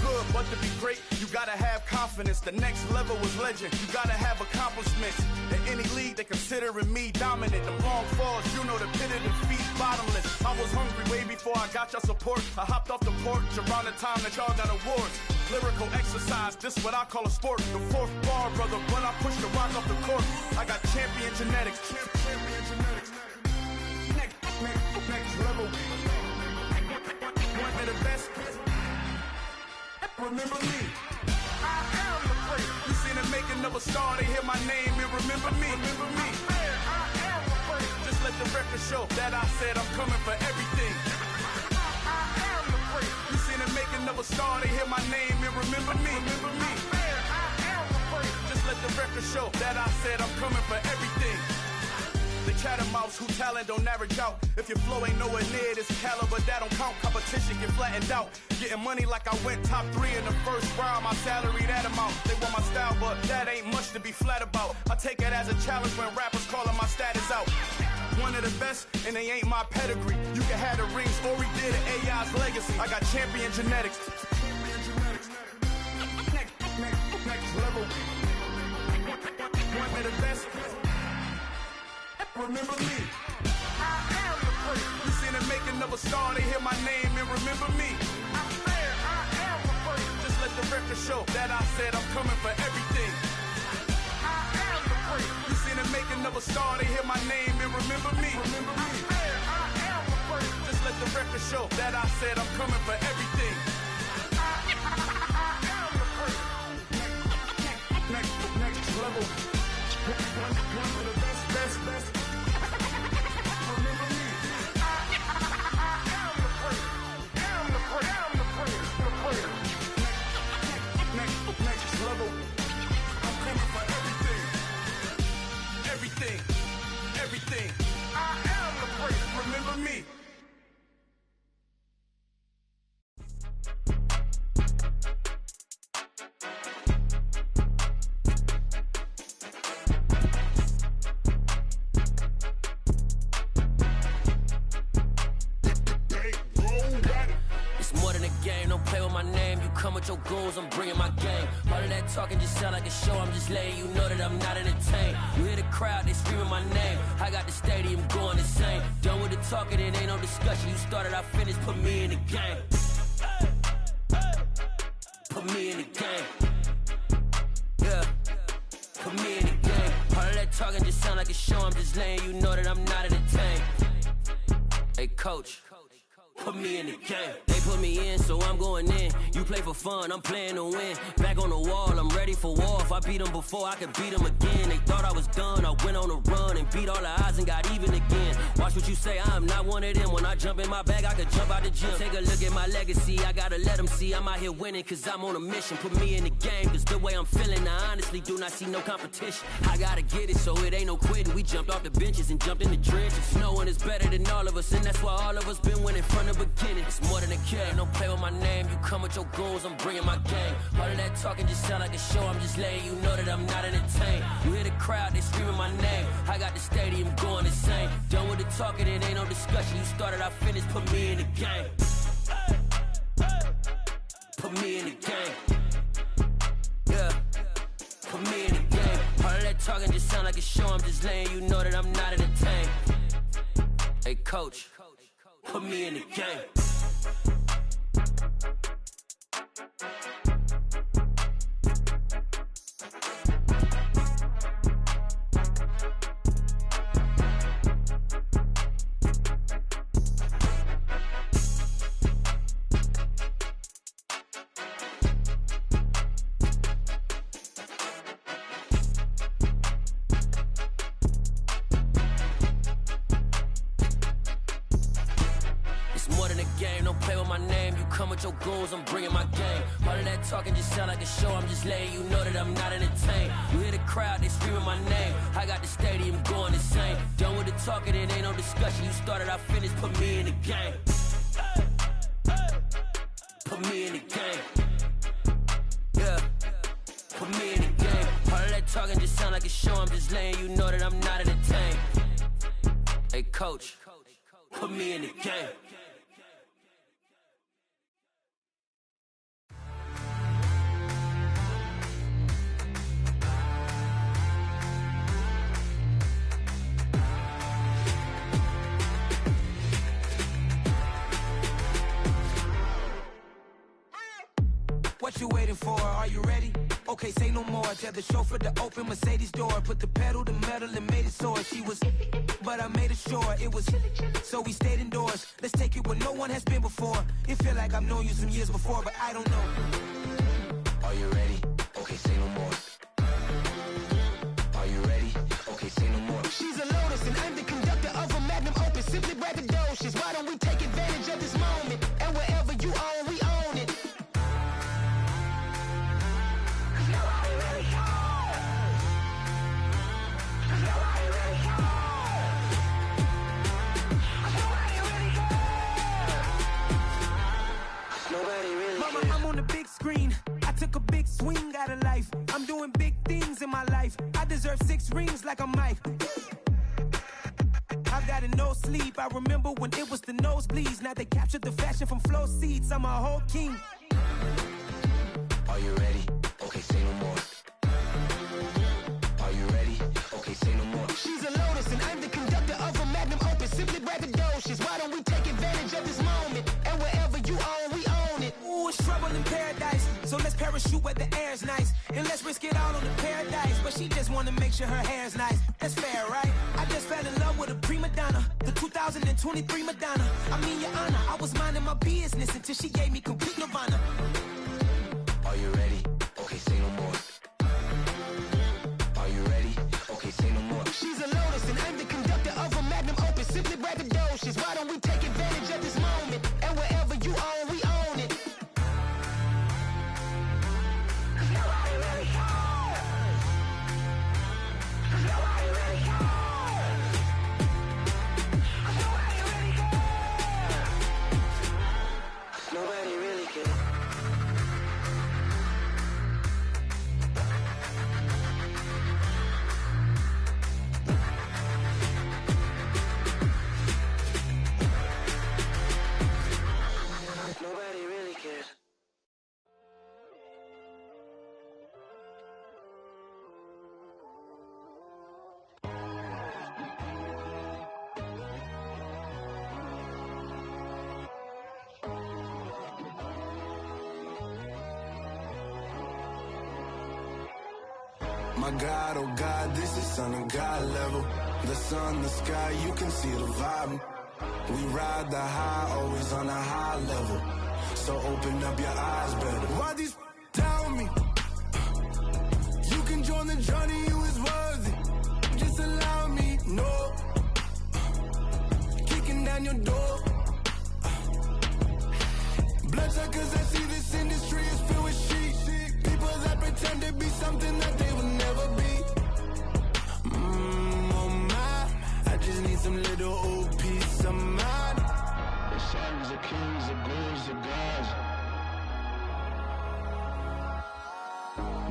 Speaker 3: Good, but to be great, you gotta have confidence. The next level was legend. You gotta have accomplishments. In any league, they considering me dominant. The long falls, you know the pit of defeat, bottomless. I was hungry way before I got your support. I hopped off the porch around the time that y'all got awards. Lyrical exercise, this what I call a sport. The fourth bar, brother, when I push the rock off the court. I got champion genetics. Champion genetics. Next level. One of the best. Remember me. I am the place. You seen the making of a star, they hear my name and remember me. Remember me. I am the place. Just let the record show that I said I'm coming for everything. I am the place. You seen the making of a star, they hear my name and remember me. Remember me. I am the place. Just let the record show that I said I'm coming for everything. The catamounts who talent don't average out. If your flow ain't nowhere near this caliber, that don't count. Competition get flattened out. Getting money like I went top 3 in the first round. My salary that amount. They want my style, but that ain't much to be flat about. I take it as a challenge when rappers calling my status out. One of the best, and they ain't my pedigree. You can have the rings, or we did it, AI's legacy. I got champion genetics. Next level. One of the best. Remember me. I am the place. You seen the making of a star, they hear my name and remember me. I am the place. Just let the record show that I said I'm coming for everything. I am the place. You seen the making of a star, they hear my name and remember me. Remember me. I am the place. Just let the record show that I said I'm coming for everything. I am the place. Next level. One of the best. Remember me. I am the place. Am the place. Next level. I'm coming for everything. I am the place. Remember me.
Speaker 4: Come with your goons, I'm bringing my game. All of that talking just sound like a show. I'm just letting you know that I'm not entertained. You hear the crowd, they screaming my name. I got the stadium going insane. Done with the talking, it ain't no discussion. You started, I finished, put me in the game. Put me in the game. Yeah, put me in the game. All of that talking just sound like a show. I'm just letting you know that I'm not entertained. Hey, coach. Put me in the game. They put me in, so I'm going in. You play for fun, I'm playing to win. Back on the wall, I'm ready for war. If I beat them before, I could beat them again. They thought I was done, I went on a run and beat all the odds and got even again. Watch what you say, I'm not one of them. When I jump in my bag, I could jump out the gym. Take a look at my legacy, I gotta let them see I'm out here winning, cause I'm on a mission. Put me in the game, cause the way I'm feeling, I honestly do not see no competition. I gotta get it, so it ain't no quitting. We jumped off the benches and jumped in the trenches. No one is better than all of us, and that's why all of us been winning from the beginning. It's more than a kid, don't play with my name. You come with your goons, I'm bringing my game. All of that talking just sound like a show. I'm just letting you know that I'm not entertained. You hear the crowd, they screaming my name. I got the stadium going insane. Done with the talking, it ain't no discussion. You started, I finished, put me in the game. Put me in the game. Yeah, put me in the game. All of that talking just sound like a show. I'm just letting you know that I'm not entertained. Hey, coach. Put me in the game. game. Don't play with my name. You come with your goons, I'm bringing my game. All of that talking just sound like a show. I'm just letting you know that I'm not entertained. You hear the crowd, they screaming my name. I got the stadium going insane. Done with the talking, it ain't no discussion. You started, I finished, put me in the game. Put me in the game. Yeah. Put me in the game. All of that talking just sound like a show. I'm just letting you know that I'm not entertained. Hey, coach, put me in the game.
Speaker 5: What you waiting for? Are you ready? Okay, say no more. Tell the chauffeur to open Mercedes door. Put the pedal to metal and made it soar. She was, but I made it sure it was. So we stayed indoors. Let's take it where no one has been before. It feel like I've known you some years before, but I don't know. Are you ready? Okay, say no more. Are you ready? Okay, say no more. She's a Lotus and I'm the conductor of a Magnum Opus. Simply braggadocious. Why don't we take advantage of this moment? And wherever you own, we own it. I'm on the big screen. I took a big swing out of life. I'm doing big things in my life. I deserve 6 rings like I'm Mike. I've got no sleep. I remember when it was the nosebleeds. Now they captured the fashion from flow seats. I'm a whole king. Are you ready? Okay, say no more. Are you ready? Okay, say no more. She's a Lotus and I'm the conductor of a Magnum Opus. Simply braggadocious. Why don't we take advantage of this moment? And wherever you own, we own it. Ooh, it's trouble in paradise. So let's parachute where the air's nice. And let's risk it all on the paradise. But she just wanna make sure her hair's nice. That's fair, right? I just fell in love with a prima donna. The 2023 Madonna. I mean, your honor, I was minding my business until she gave me complete nirvana. Are you ready? Okay, say no more. Are you ready? Okay, say no more. She's a Lotus and I'm the conductor of a Magnum Opus. Simply braggadocious. Why don't we take advantage of this moment? And wherever you own, we own it. Nobody really cares. Nobody really cares. Nobody really cares. Nobody really cares. Nobody really cares.
Speaker 3: My God, oh God, this is on a God level. The sun, the sky, you can see the vibe. We ride the high, always on a high level. So open up your eyes better. Why these tell me? You can join the journey, you is worthy. Just allow me, no. Kicking down your door. Bloodsuckers, I see this industry is filled with shit. People that pretend to be something that they will never be. Oh my, I just need some little old peace of mind. The sons of kings, the ghouls, the gods.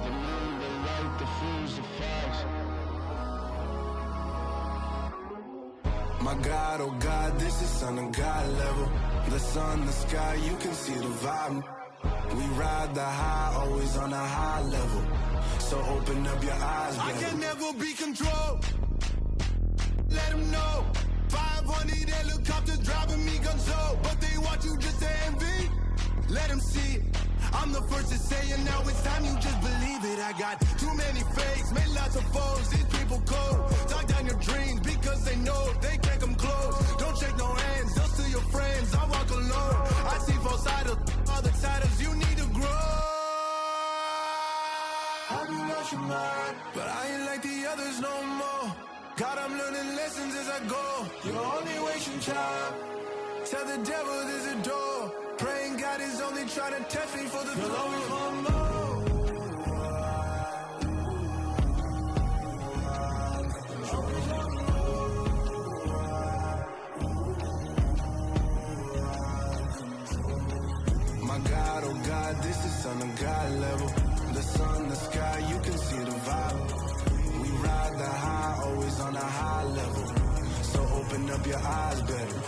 Speaker 3: The moon, the light, the fools, the facts. My God, oh God, this is on a God level. The sun, the sky, you can see the vibe. We ride the high, always on a high level. So open up your eyes, baby. I can never be controlled. Let them know. 500 helicopters driving me gonzo. But they want you just to envy. Let them see it. I'm the first to say it, now it's time you just believe it. I got too many fakes, made lots of foes. These people cold. Talk down your dreams because they know they can't come close. Don't shake no hands, they'll steal your friends. I walk alone. I see false idols, other titles. You need to grow. Have you lost your mind? But I ain't like the others no more. God, I'm learning lessons as I go. You're only wasting time. Tell the devil there's a door. Praying God is only trying to test me for the glory. My God, oh God, this is on a God level. The sun, the sky, you can see the vibe. We ride the high, always on a high level. So open up your eyes better.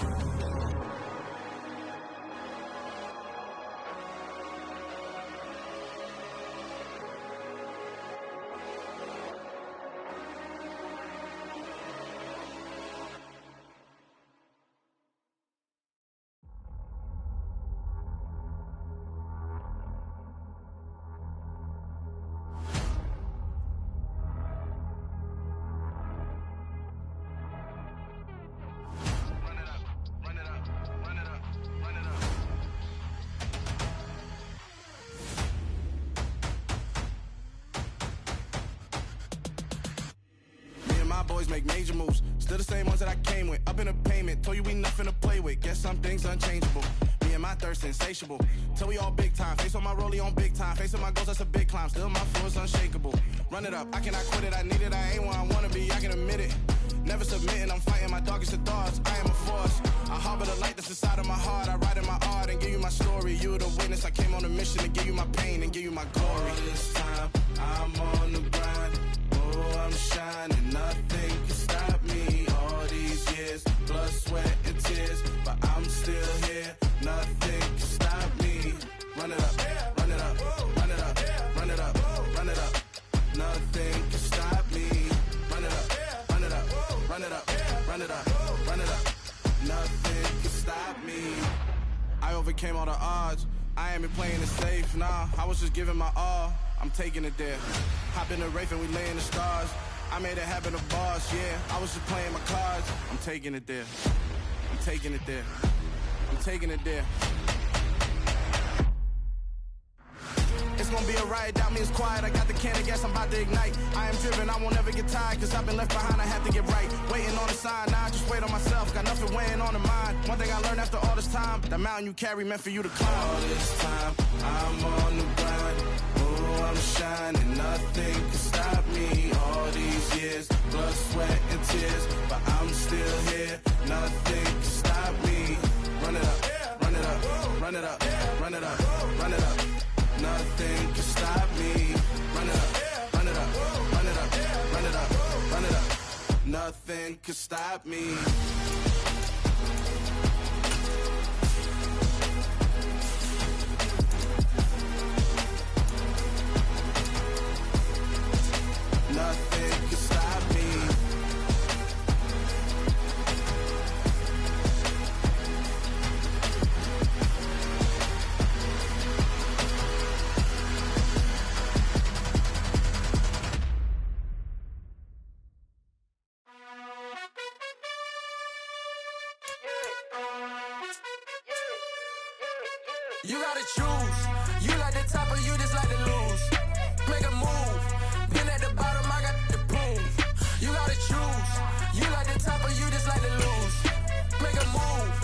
Speaker 3: Boys make major moves, still the same ones that I came with. Up in a payment, told you we nothing to play with. Guess some things unchangeable. Me and my thirst insatiable. Till we all big time. Face on my rollie on big time. Facing my goals, that's a big climb. Still my flow is unshakable. Run it up, I cannot quit it. I need it, I ain't where I wanna be. I can admit it. Never submitting, I'm fighting my darkest of thoughts. I am a force. I harbor the light that's inside of my heart. I write in my art and give you my story. You the witness. I came on a mission to give you my pain and give you my glory. All this time, I'm on the grind. Oh, I'm shining, nothing can stop me. All these years, blood, sweat, and tears, but I'm still here. Nothing can stop me. Run it up, run it up, run it up, run it up, run it up. Nothing can stop me. Run it up, run it up, run it up, run it up, run it up. Nothing can stop me. I overcame all the odds. I ain't been playing it safe, nah. I was just giving my all. I'm taking it there. Hop in the Wraith and we lay in the stars. I made it happen to boss, yeah. I was just playing my cards. I'm taking it there. I'm taking it there. I'm taking it there. It's gonna be a riot, doubt me it's quiet. I got the can of gas, I'm about to ignite. I am driven, I won't ever get tired, cause I've been left behind, I have to get right. Waiting on the sign, now I just wait on myself. Got nothing weighing on the mind. One thing I learned after all this time, the mountain you carry meant for you to climb. All this time, I'm on the grind. Oh, I'm shining, nothing can stop me. All these years, blood, sweat, and tears, but I'm still here. Nothing can stop me. Run it up, run it up, run it up, run it up, run it up. Nothing can stop me. Run it up, run it up, run it up, run it up, run it up. Nothing can stop me. Nothing can stop me. You gotta choose. You like the top or you just like to lose. Make a move. Been at the bottom, I got the proof. You gotta choose. You like the top or you just like to lose. Make a move.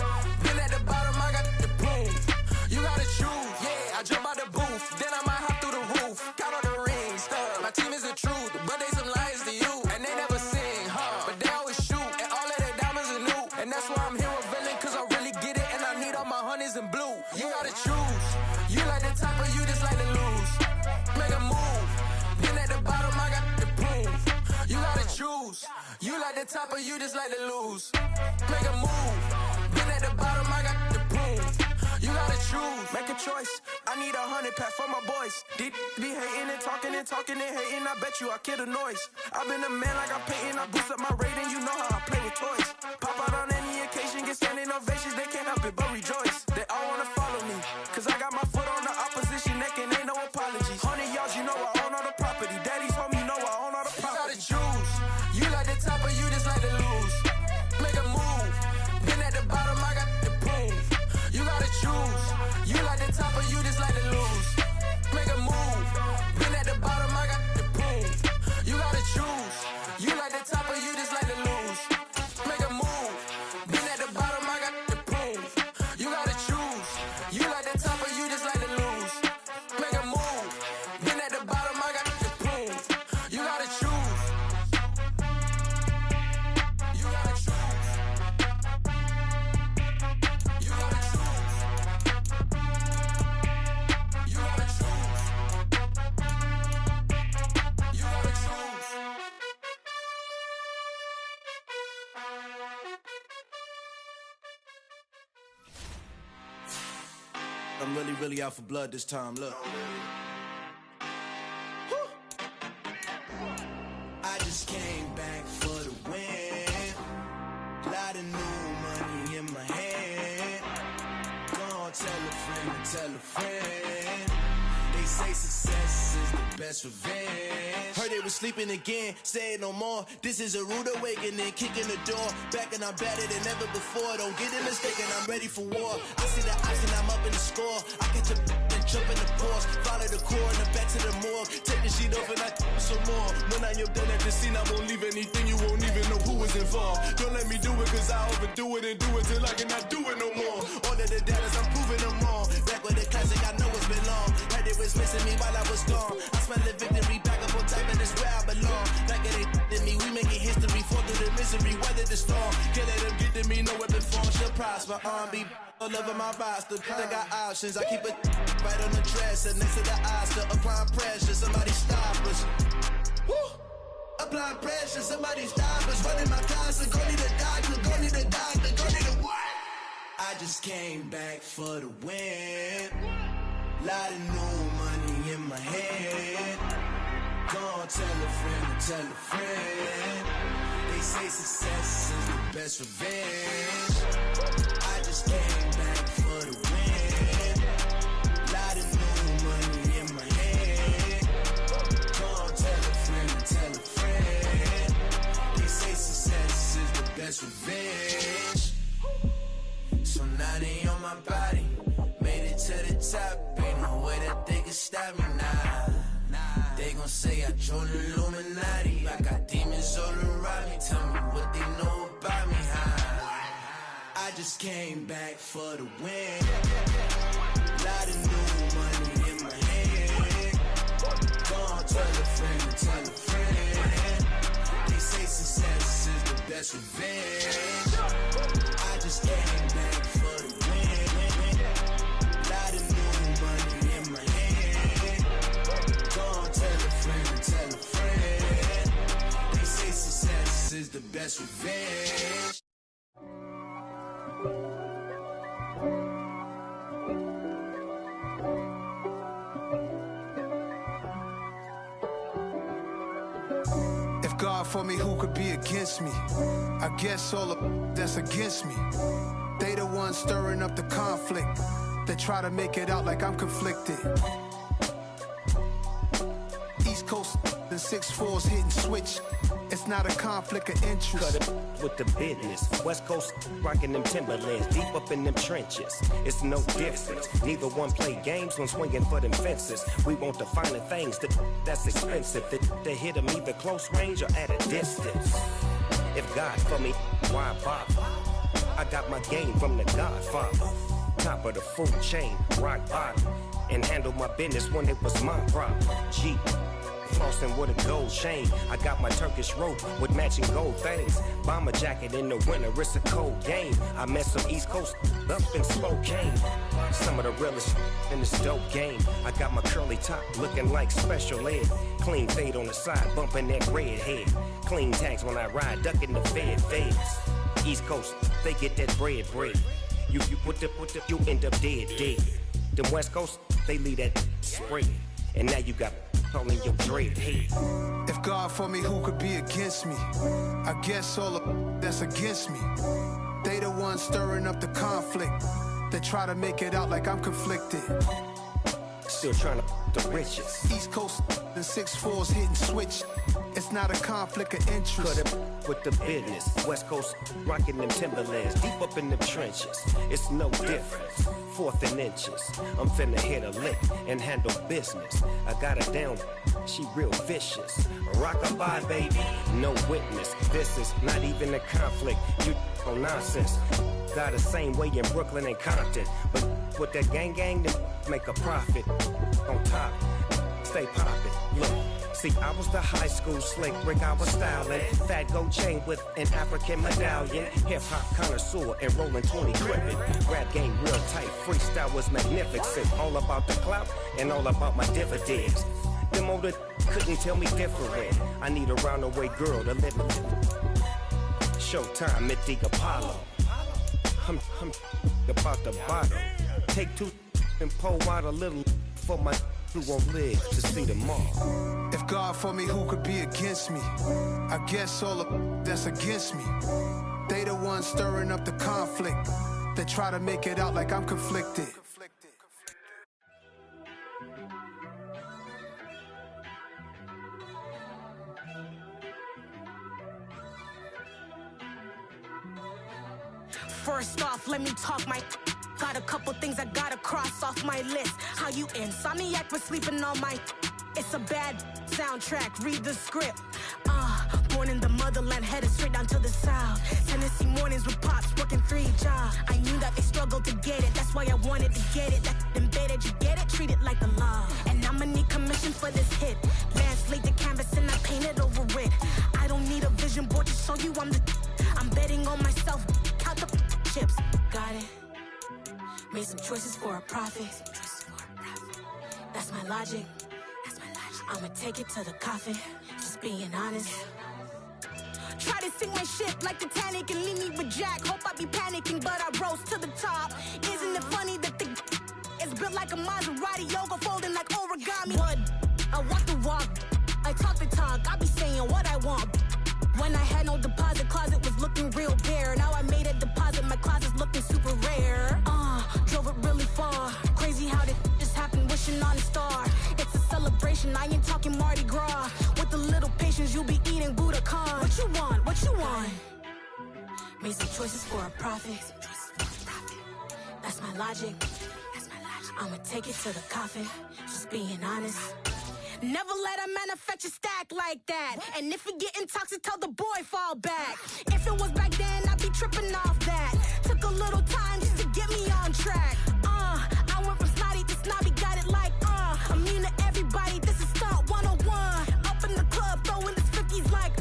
Speaker 3: Been at the bottom, I got the proof. You gotta choose. Yeah, I jump out the booth. Then I might hop through the roof. Count all the rings. My team is the truth, but they some liars to you. And they never sing, but they always shoot. And all of their diamonds are new. And that's why I'm here with villain, cause I really get it. And I need all my honeys in blue. You gotta choose. You like the top or you just like to lose. Make a move. Been at the bottom, I got the proof. You gotta choose. You like the top or you just like to lose. Make a move. Been at the bottom, I got the proof. You gotta choose. Make a choice. I need 100 pack for my boys. Be hating and talking and talking and hating. I bet you I kill the noise. I've been a man like I'm painting. I boost up my rating. You know how I play with toys. Pop out on any occasion, get standing ovations. They can't help it but rejoice. They all wanna follow me, cause I got my foot on the opposition neck and ain't no apologies. 100 yards, you know I own all the property. Daddy's home, you know I own all the property. You gotta choose. You like the top or you just like to lose. Make a move. Been at the bottom, I got the proof. You gotta choose. You like the top or you just like to lose. Make a move. Been at the bottom, I got the proof. You gotta choose. You like the top or you just like to lose. Make a move. Been at the bottom, I got the proof.
Speaker 6: I'm really out for blood this time, look. I just came back for the win. Lot of new money in my hand. Gonna tell a friend to tell a friend. They say success is the best revenge. Heard they was sleeping again, say it no more. This is a rude awakening, kicking the door. Back and I'm better than ever before. Don't get it mistaken, I'm ready for war. I see the option, I'm up in the score. I catch a and jump in the Porsche. Follow the core and the back to the morgue. Take the sheet off and I some more. When I am done at the scene, I won't leave anything. You won't even know who was involved. Don't let me do it, cause I overdo it and do it till I cannot do it no more. All of the data's, I'm proving them wrong. Back with the classic, I know it's been long. Heard it was missing me while I was gone. I smell the victory, back up on top, and it's where I belong. Like it ain't to me, we making history. Fall through the misery, weather the storm. Can't let them get to me, no weapon form shall prosper. Be all over my roster, I got options. I keep it right on the dresser, next to the Oscar. Applying pressure, somebody stop us. Woo! Applying pressure, somebody stop us. Running my closet, go need a doctor, go need a doctor, go need a what? I just came back for the win. Lot of new money in my head. Gonna tell a friend to tell a friend. They say success is the best revenge. I just came back for the win. Lot of new money in my head. Gonna tell a friend to tell a friend. They say success is the best revenge. So now they on my body. Made it to the top. Ain't no way that they can stop me now. They gon' say I joined the Illuminati. I got demons all around me. Tell me what they know about me, huh? I just came back for the win. Lot of new money in my hand. Gonna tell a friend to tell a friend. They say success is the best revenge. I just came back for the win. Lot of new money in my hand. Gonna tell a friend to tell a friend. They say success is the best revenge.
Speaker 3: If God for me, who could be against me? I guess all of that's against me. They the ones stirring up the conflict. They try to make it out like I'm conflicted. East Coast and 6'4's hitting switch. It's not a conflict of interest.
Speaker 7: Cut it with the business. West Coast rocking them Timberlands, deep up in them trenches. It's no difference. Neither one play games when swinging for them fences. We want the finer things that's expensive. They hit them either close range or at a distance. If God for me, why bother? I got my game from the Godfather. Top of the food chain, rock bottom. And handle my business when it was my problem. G. Flossing with a gold chain. I got my Turkish rope with matching gold things. Bomber jacket in the winter, it's a cold game. I met some East Coast up in Spokane. Some of the realest in this dope game. I got my curly top looking like special ed. Clean fade on the side, bumping that red head. Clean tags when I ride, ducking the feds. East Coast, they get that bread. You end up dead. Them West Coast, they leave that spread. And now you got all in your dread head.
Speaker 3: If God for me, who could be against me? I guess all of that's against me. They the ones stirring up the conflict. They try to make it out like I'm conflicted.
Speaker 7: Still trying to the riches.
Speaker 3: East Coast and 6'4's hitting switch. It's not a conflict of interest.
Speaker 7: Cut it with the business. West Coast rocking them Timberlands, deep up in them trenches. It's no difference. 4th and inches. I'm finna hit a lick and handle business. I got her down, she real vicious. Rock-a-bye, baby, no witness. This is not even a conflict. You on nonsense. Got the same way in Brooklyn and Compton. But with that gang, then make a profit. On top, stay poppin'. Look. See, I was the high school slick Rick, I was styling. Fat gold chain with an African medallion. Hip-hop connoisseur and rolling 20 crippin'. Rap game real tight, freestyle was magnificent. All about the clout and all about my dividends. Them older couldn't tell me different. I need a roundaway girl to live with. Showtime at the Apollo. I'm about the bottom. Take two and pour out a little for my who won't live to see tomorrow.
Speaker 3: If God for me, who could be against me? I guess all of that's against me. They the ones stirring up the conflict. They try to make it out like I'm conflicted.
Speaker 8: First off, let me talk my. Got a couple things I gotta cross off my list. How you insomniac for sleeping on my. It's a bad soundtrack, read the script. Born in the motherland, headed straight down to the south. Tennessee mornings with pops, working 3 jobs. I knew that they struggled to get it, that's why I wanted to get it. That embedded, you get it, treat it like the law. And I'ma need commission for this hit. Lance laid the canvas and I painted over it. I don't need a vision board to show you I'm betting on myself, count the chips. Got it. Made some choices for a profit. That's my logic. I'ma take it to the coffin. Just being honest. Try to sink my ship like Titanic and leave me with Jack. Hope I be panicking, but I rose to the top. Isn't it funny that the is built like a Maserati, yoga folding like origami? What? I walk the walk. I talk the talk. I be saying what I want. When I had no deposit, closet was looking real bare. Now I made a deposit, my closet's looking super rare. Drove it really far. Crazy how this just happened, wishing on a star. It's a celebration, I ain't talking Mardi Gras. With a little patience, you'll be eating Budokan. What you want? What you want? Made some choices for a profit. That's my logic. I'ma take it to the coffin. Just being honest. Never let a manufacture stack like that. And if you getting toxic, tell the boy fall back. If it was back then, I'd be tripping off that. Took a little time just to get me on track. I went from snotty to snobby, got it like, immune to everybody, this is stunt 101. Up in the club, throwing the 50s like,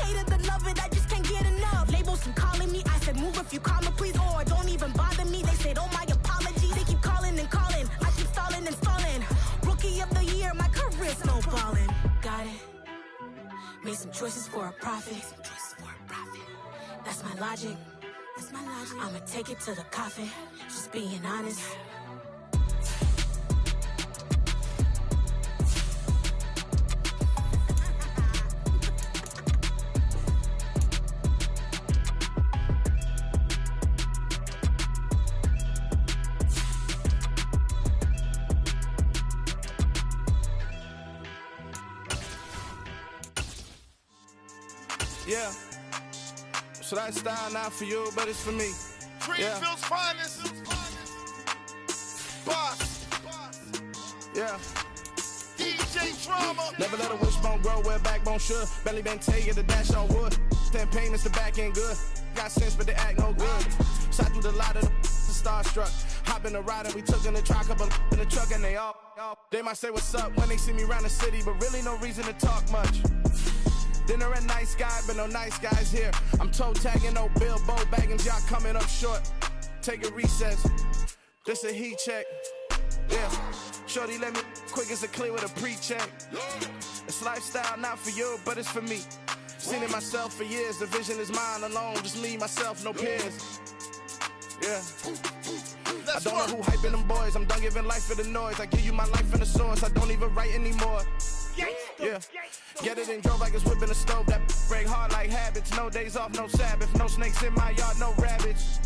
Speaker 8: hated the love it, I just can't get enough. Labels from calling me, I said move if you call me, please, or don't even bother me. They said, oh my apologies, they keep calling and calling. I keep stalling and stalling. Rookie of the year, my career snowballing. Got it. Made some choices for a profit. That's my logic. I'ma take it to the coffin. Just being honest.
Speaker 9: Yeah. So that style not for you, but it's for me.
Speaker 10: Greenfield's finest. Boss.
Speaker 9: Yeah.
Speaker 10: DJ Drama.
Speaker 9: Never let a wishbone grow where backbone should. Belly been taking the dash on wood. Then pain is the back end good. Got sense, but they act no good. Shot through the lot of the starstruck. Hop in the ride and we took in the truck, couple in the truck, and they all. They might say what's up when they see me around the city, but really no reason to talk much. Dinner at nice guy, but no nice guys here. I'm toe tagging, no Bilbo baggins, y'all coming up short. Take a recess. This a heat check. Yeah. Shorty let me quick as a clear with a pre-check. It's lifestyle not for you, but it's for me. Seen it myself for years. The vision is mine alone. Just me, myself, no peers. Yeah. I don't know who hyping them boys. I'm done giving life for the noise. I give you my life in the source. I don't even write anymore. Yeah. Get it and drove like it's whipping a stove. That break hard like habits. No days off, no Sabbath. No snakes in my yard, no rabbits.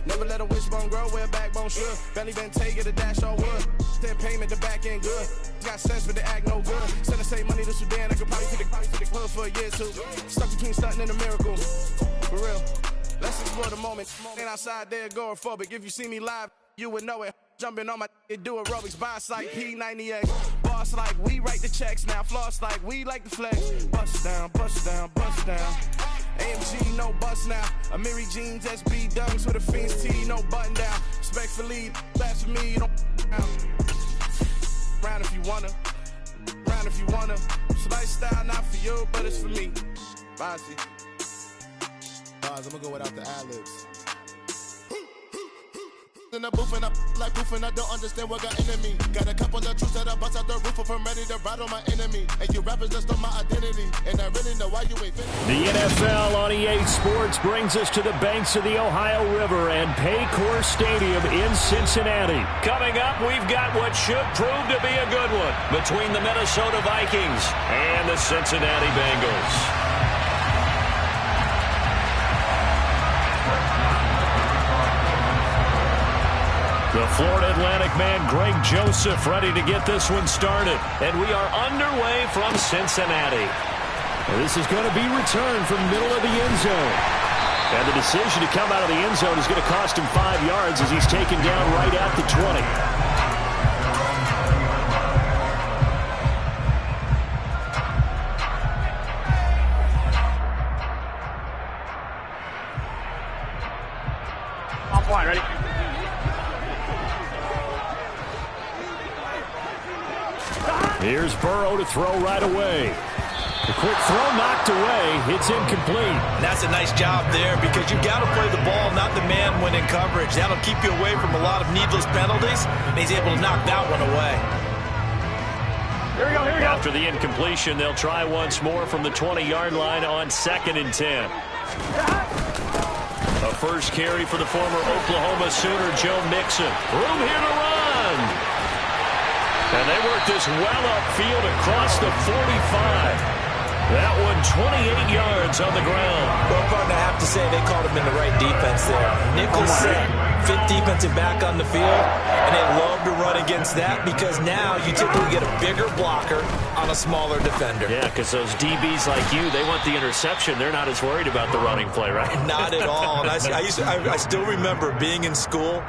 Speaker 9: Never let a wishbone grow where backbone should. Belly been taking the dash on wood. Then payment, the back end good. Got sense, but they act no good. Send the same money to Sudan. I could probably take the hood for a year or two. Stuck between stunting and a miracle. For real. Let's explore the moment. Ain't outside there agoraphobic. If you see me live, you would know it. Jumping on my do aerobics, boss like P90X. Boss like we write the checks now. Floss like we like the flex. Bust down, bust down, bust down. AMG, no bust now. Amiri jeans, SB dunks with a Fiends T, no button down. Respectfully, that's for me, you don't down. Round if you wanna. Round if you wanna. It's lifestyle not for you, but it's for me. Bossy.
Speaker 10: I'm gonna go without the ad-libs.
Speaker 9: in the booth and I like proof and I don't understand what got into me. Got a couple of truths that I bust out the roof if I'm ready to ride on my enemy. And you rappers just on my identity, and I really know why you ain't fit.
Speaker 2: The NFL on EA Sports brings us to the banks of the Ohio River and Paycor Stadium in Cincinnati. Coming up, we've got what should prove to be a good one between the Minnesota Vikings and the Cincinnati Bengals. The Florida Atlantic man, Greg Joseph, ready to get this one started. And we are underway from Cincinnati. This is going to be returned from the middle of the end zone. And the decision to come out of the end zone is going to cost him 5 yards as he's taken down right at the 20.
Speaker 11: Offline, ready?
Speaker 2: Here's Burrow to throw right away. The quick throw knocked away. It's incomplete.
Speaker 1: And that's a nice job there because you've got to play the ball, not the man when in coverage. That'll keep you away from a lot of needless penalties, and he's able to knock that one away.
Speaker 11: Here we go, here we go.
Speaker 2: After the incompletion, they'll try once more from the 20-yard line on 2nd and 10. A first carry for the former Oklahoma Sooner, Joe Mixon. Room here to run. And they work this well upfield across the 45. That one 28 yards on the ground.
Speaker 1: Well, partner, I have to say they called him in the right defense there. Nickel set, fit defensive back on the field, and they love to run against that because now you typically get a bigger blocker on a smaller defender.
Speaker 2: Yeah, because those DBs like you, they want the interception. They're not as worried about the running play, right?
Speaker 1: Not at all. And I still remember being in school,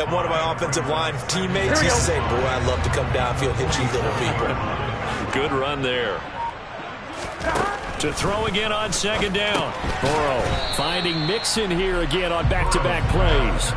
Speaker 1: and one of my offensive line teammates used to say, boy, I'd love to come downfield, hit you little people.
Speaker 2: Good run there. To throw again on 2nd down. Burrow finding Mixon here again on back-to-back plays.